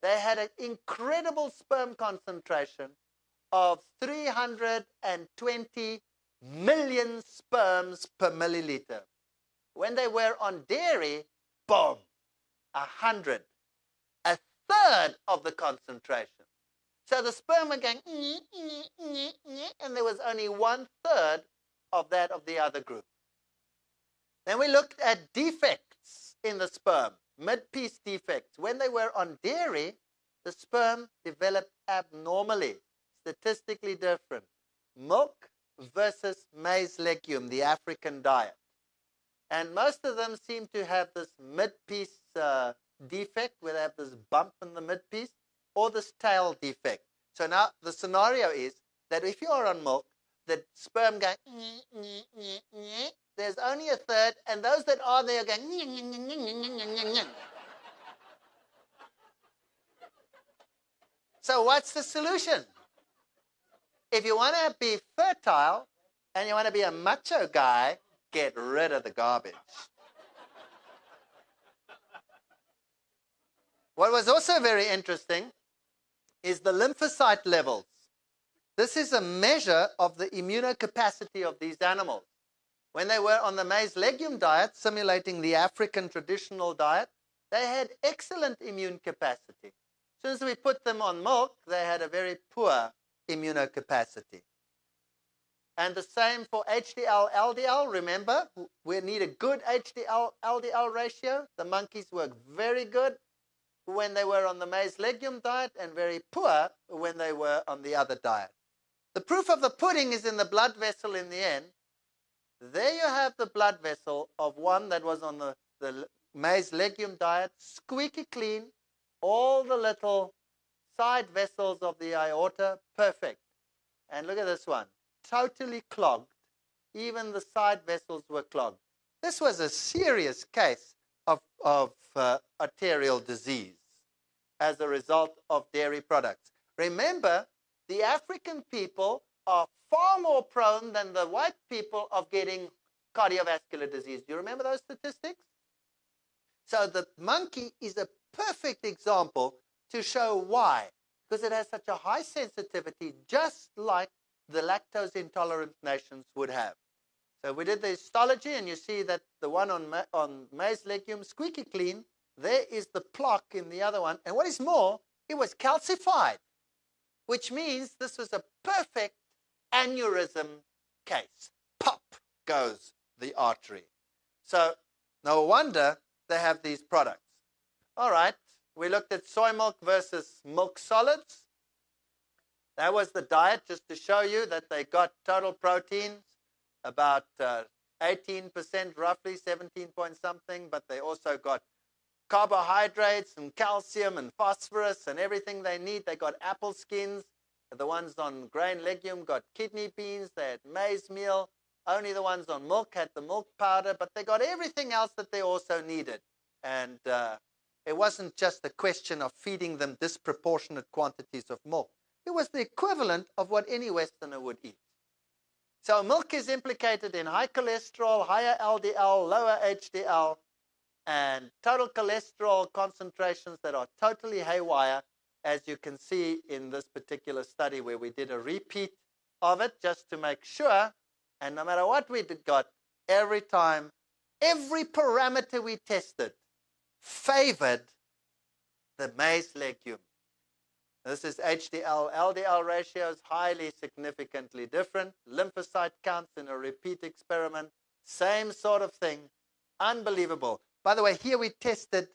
they had an incredible sperm concentration of 320 million sperms per milliliter. When they were on dairy, boom, 100, a third of the concentration. So the sperm were going, and there was only 1/3 of that of the other group. Then we looked at defects in the sperm, mid-piece defects. When they were on dairy, the sperm developed abnormally, statistically different. Milk versus maize legume, the African diet. And most of them seem to have this mid-piece defect, where they have this bump in the mid-piece, or this tail defect. So now the scenario is that if you are on milk, the sperm going, there's only 1/3, and those that are there are going, So what's the solution? If you want to be fertile and you want to be a macho guy, get rid of the garbage. What was also very interesting is the lymphocyte levels. This is a measure of the immunocapacity of these animals. When they were on the maize legume diet, simulating the African traditional diet, they had excellent immune capacity. As soon as we put them on milk, they had a very poor immunocapacity. And the same for HDL, LDL. Remember, we need a good HDL, LDL ratio. The monkeys work very good when they were on the maize legume diet and very poor when they were on the other diet. The proof of the pudding is in the blood vessel in the end. There you have the blood vessel of one that was on the maize legume diet, squeaky clean, all the little side vessels of the aorta, perfect. And look at this one, totally clogged. Even the side vessels were clogged. This was a serious case of arterial disease as a result of dairy products. Remember, the African people are far more prone than the white people of getting cardiovascular disease. Do you remember those statistics? So the monkey is a perfect example to show why. Because it has such a high sensitivity, just like the lactose intolerant nations would have. So we did the histology, and you see that the one on maize legumes, squeaky clean. There is the plaque in the other one. And what is more, it was calcified, which means this was a perfect aneurysm case. Pop goes the artery. So no wonder they have these products. All right, we looked at soy milk versus milk solids. That was the diet, just to show you that they got total proteins, about 18% roughly, 17 point something, but they also got carbohydrates and calcium and phosphorus and everything they need. They got apple skins. The ones on grain legume got kidney beans. They had maize meal. Only the ones on milk had the milk powder, but they got everything else that they also needed. And it wasn't just a question of feeding them disproportionate quantities of milk. It was the equivalent of what any Westerner would eat. So milk is implicated in high cholesterol, higher LDL, lower HDL, and total cholesterol concentrations that are totally haywire, as you can see in this particular study where we did a repeat of it just to make sure. And no matter what we got, every time, every parameter we tested favored the maize legume. This is HDL, LDL ratios, highly significantly different. Lymphocyte counts in a repeat experiment, same sort of thing. Unbelievable. By the way, here we tested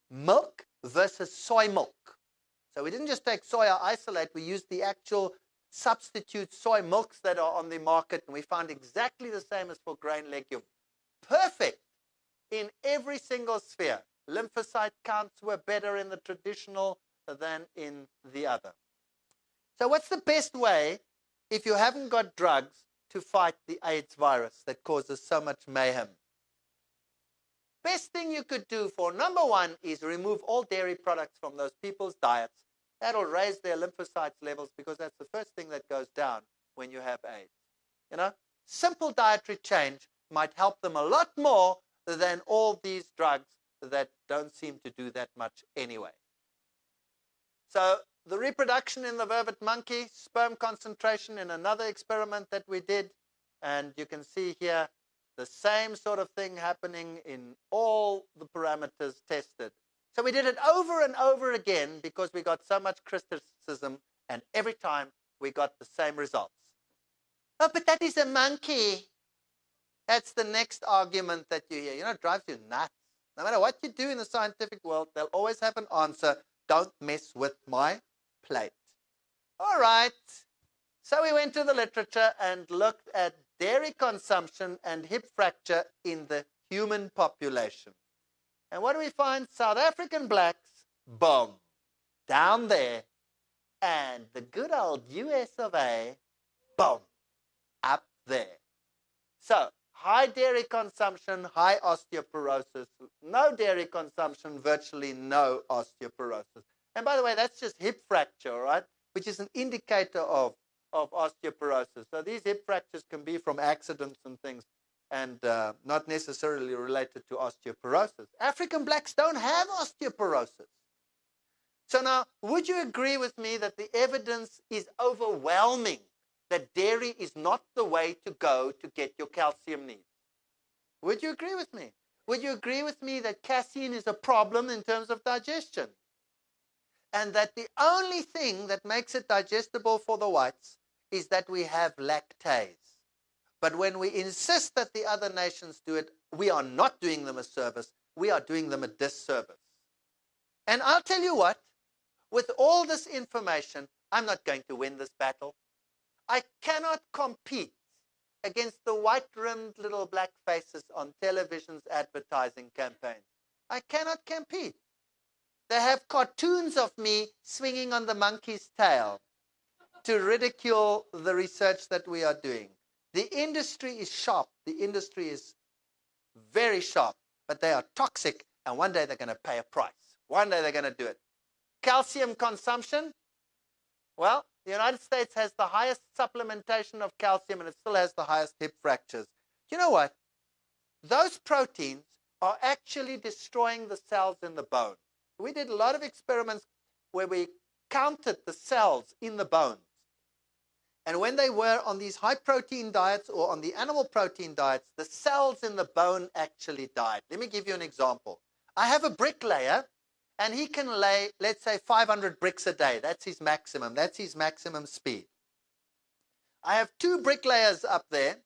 milk versus soy milk. So we didn't just take soya isolate, we used the actual substitute soy milks that are on the market, and we found exactly the same as for grain legume. Perfect in every single sphere. Lymphocyte counts were better in the traditional than in the other. So what's the best way, if you haven't got drugs, to fight the AIDS virus that causes so much mayhem? Best thing you could do for number one is remove all dairy products from those people's diets. That'll raise their lymphocytes levels, because that's the first thing that goes down when you have AIDS. You know, simple dietary change might help them a lot more than all these drugs that don't seem to do that much anyway. So the reproduction in the vervet monkey, sperm concentration in another experiment that we did, and you can see here the same sort of thing happening in all the parameters tested. So we did it over and over again because we got so much criticism, and every time we got the same results. Oh, but that is a monkey. That's the next argument that you hear. You know, it drives you nuts. No matter what you do in the scientific world, they'll always have an answer. Don't mess with my plate. All right. So we went to the literature and looked at dairy consumption and hip fracture in the human population. And what do we find? South African blacks, boom, down there. And the good old US of A, boom, up there. So high dairy consumption, high osteoporosis. No dairy consumption, virtually no osteoporosis. And by the way, that's just hip fracture, right? Which is an indicator of osteoporosis. So these hip fractures can be from accidents and things, and not necessarily related to osteoporosis. African blacks don't have osteoporosis. So now, would you agree with me that the evidence is overwhelming that dairy is not the way to go to get your calcium needs? Would you agree with me? Would you agree with me that casein is a problem in terms of digestion? And that the only thing that makes it digestible for the whites is that we have lactase. But when we insist that the other nations do it, we are not doing them a service. We are doing them a disservice. And I'll tell you what, with all this information, I'm not going to win this battle. I cannot compete against the white-rimmed little black faces on television's advertising campaigns. I cannot compete. They have cartoons of me swinging on the monkey's tail to ridicule the research that we are doing. The industry is sharp. The industry is very sharp, but they are toxic And one day they're going to pay a price. One day they're going to do it. Calcium consumption. Well, the United States has the highest supplementation of calcium, and it still has the highest hip fractures. You know what? Those proteins are actually destroying the cells in the bone. We did a lot of experiments where we counted the cells in the bones. And when they were on these high protein diets or on the animal protein diets, the cells in the bone actually died. Let me give you an example. I have a bricklayer, and he can lay, let's say, 500 bricks a day. That's his maximum. That's his maximum speed. I have 2 bricklayers up there,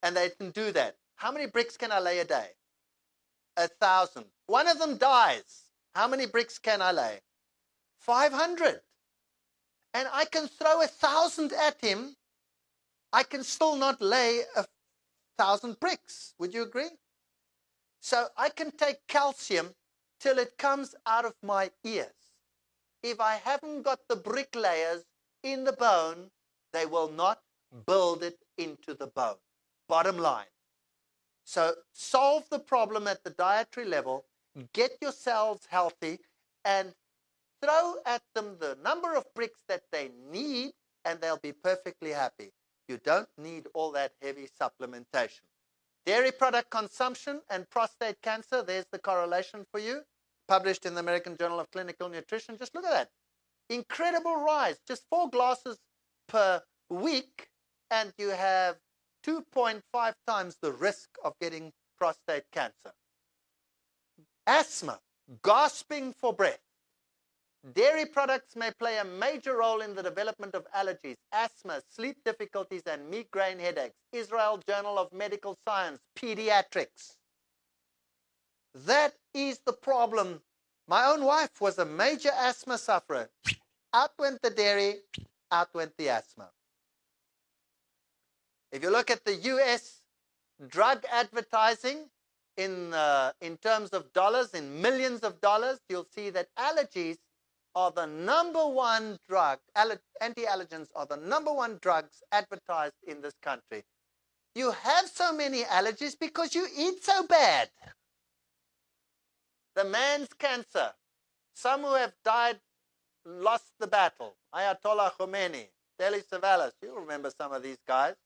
and they can do that. How many bricks can I lay a day? 1,000. One of them dies. How many bricks can I lay? 500. And I can throw 1,000 at him. I can still not lay 1,000 bricks. Would you agree? So I can take calcium till it comes out of my ears. If I haven't got the bricklayers in the bone, they will not build it into the bone. Bottom line. So solve the problem at the dietary level, get your cells healthy, and throw at them the number of bricks that they need, and they'll be perfectly happy. You don't need all that heavy supplementation. Dairy product consumption and prostate cancer, there's the correlation for you, published in the American Journal of Clinical Nutrition. Just look at that. Incredible rise. Just 4 glasses per week, and you have 2.5 times the risk of getting prostate cancer. Asthma, gasping for breath. Dairy products may play a major role in the development of allergies, asthma, sleep difficulties, and migraine headaches. Israel Journal of Medical Science, Pediatrics. That is the problem. My own wife was a major asthma sufferer. Out went the dairy, out went the asthma. If you look at the U.S. drug advertising in terms of dollars, in millions of dollars, you'll see that allergies are the number one drug, anti-allergens are the number one drugs advertised in this country. You have so many allergies because you eat so bad. The man's cancer. Some who have died lost the battle. Ayatollah Khomeini, Telly Savalas, you remember some of these guys.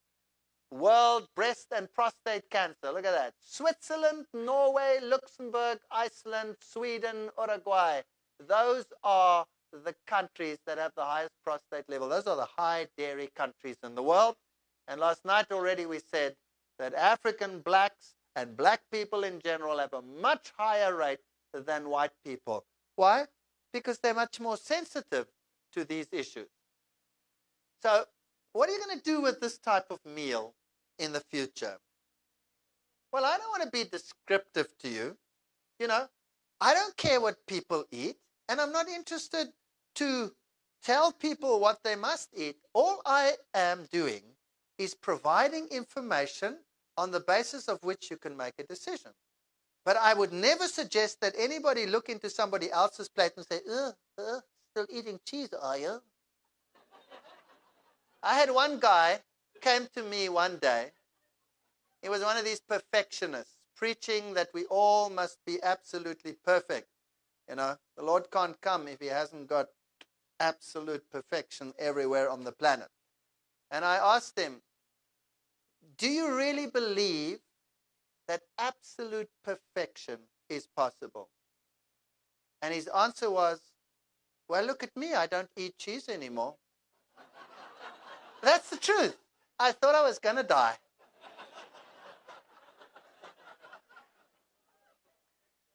World breast and prostate cancer. Look at that. Switzerland, Norway, Luxembourg, Iceland, Sweden, Uruguay. Those are the countries that have the highest prostate level. Those are the high dairy countries in the world. And last night already we said that African blacks and black people in general have a much higher rate than white people. Why? Because they're much more sensitive to these issues. So what are you going to do with this type of meal in the future? Well, I don't want to be descriptive to you. You know, I don't care what people eat, and I'm not interested to tell people what they must eat. All I am doing is providing information on the basis of which you can make a decision. But I would never suggest that anybody look into somebody else's plate and say, still eating cheese, are you? I had one guy came to me one day. He was one of these perfectionists, preaching that we all must be absolutely perfect. You know, the Lord can't come if he hasn't got absolute perfection everywhere on the planet. And I asked him, do you really believe that absolute perfection is possible? And his answer was, well, look at me, I don't eat cheese anymore. That's the truth. I thought I was going to die.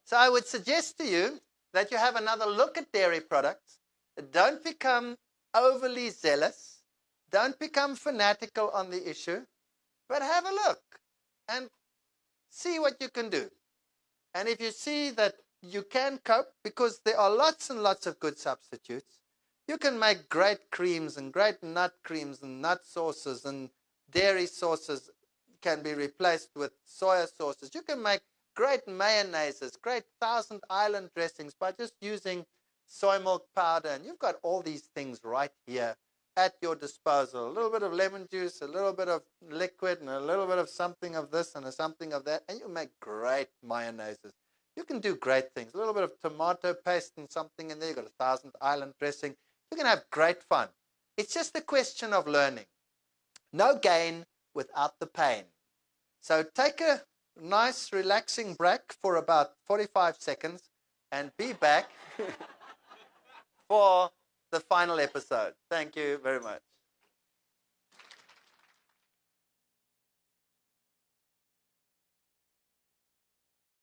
So I would suggest to you that you have another look at dairy products. Don't become overly zealous. Don't become fanatical on the issue. But have a look and see what you can do. And if you see that you can cope, because there are lots and lots of good substitutes, you can make great creams and great nut creams and nut sauces, and dairy sauces can be replaced with soya sauces. You can make great mayonnaises, great Thousand Island dressings by just using soy milk powder. And you've got all these things right here at your disposal. A little bit of lemon juice, a little bit of liquid, and a little bit of something of this and a something of that, and you make great mayonnaises. You can do great things. A little bit of tomato paste and something in there. You've got 1,000 Island dressing. You can have great fun. It's just a question of learning. No gain without the pain. So take a nice relaxing break for about 45 seconds and be back for the final episode. Thank you very much.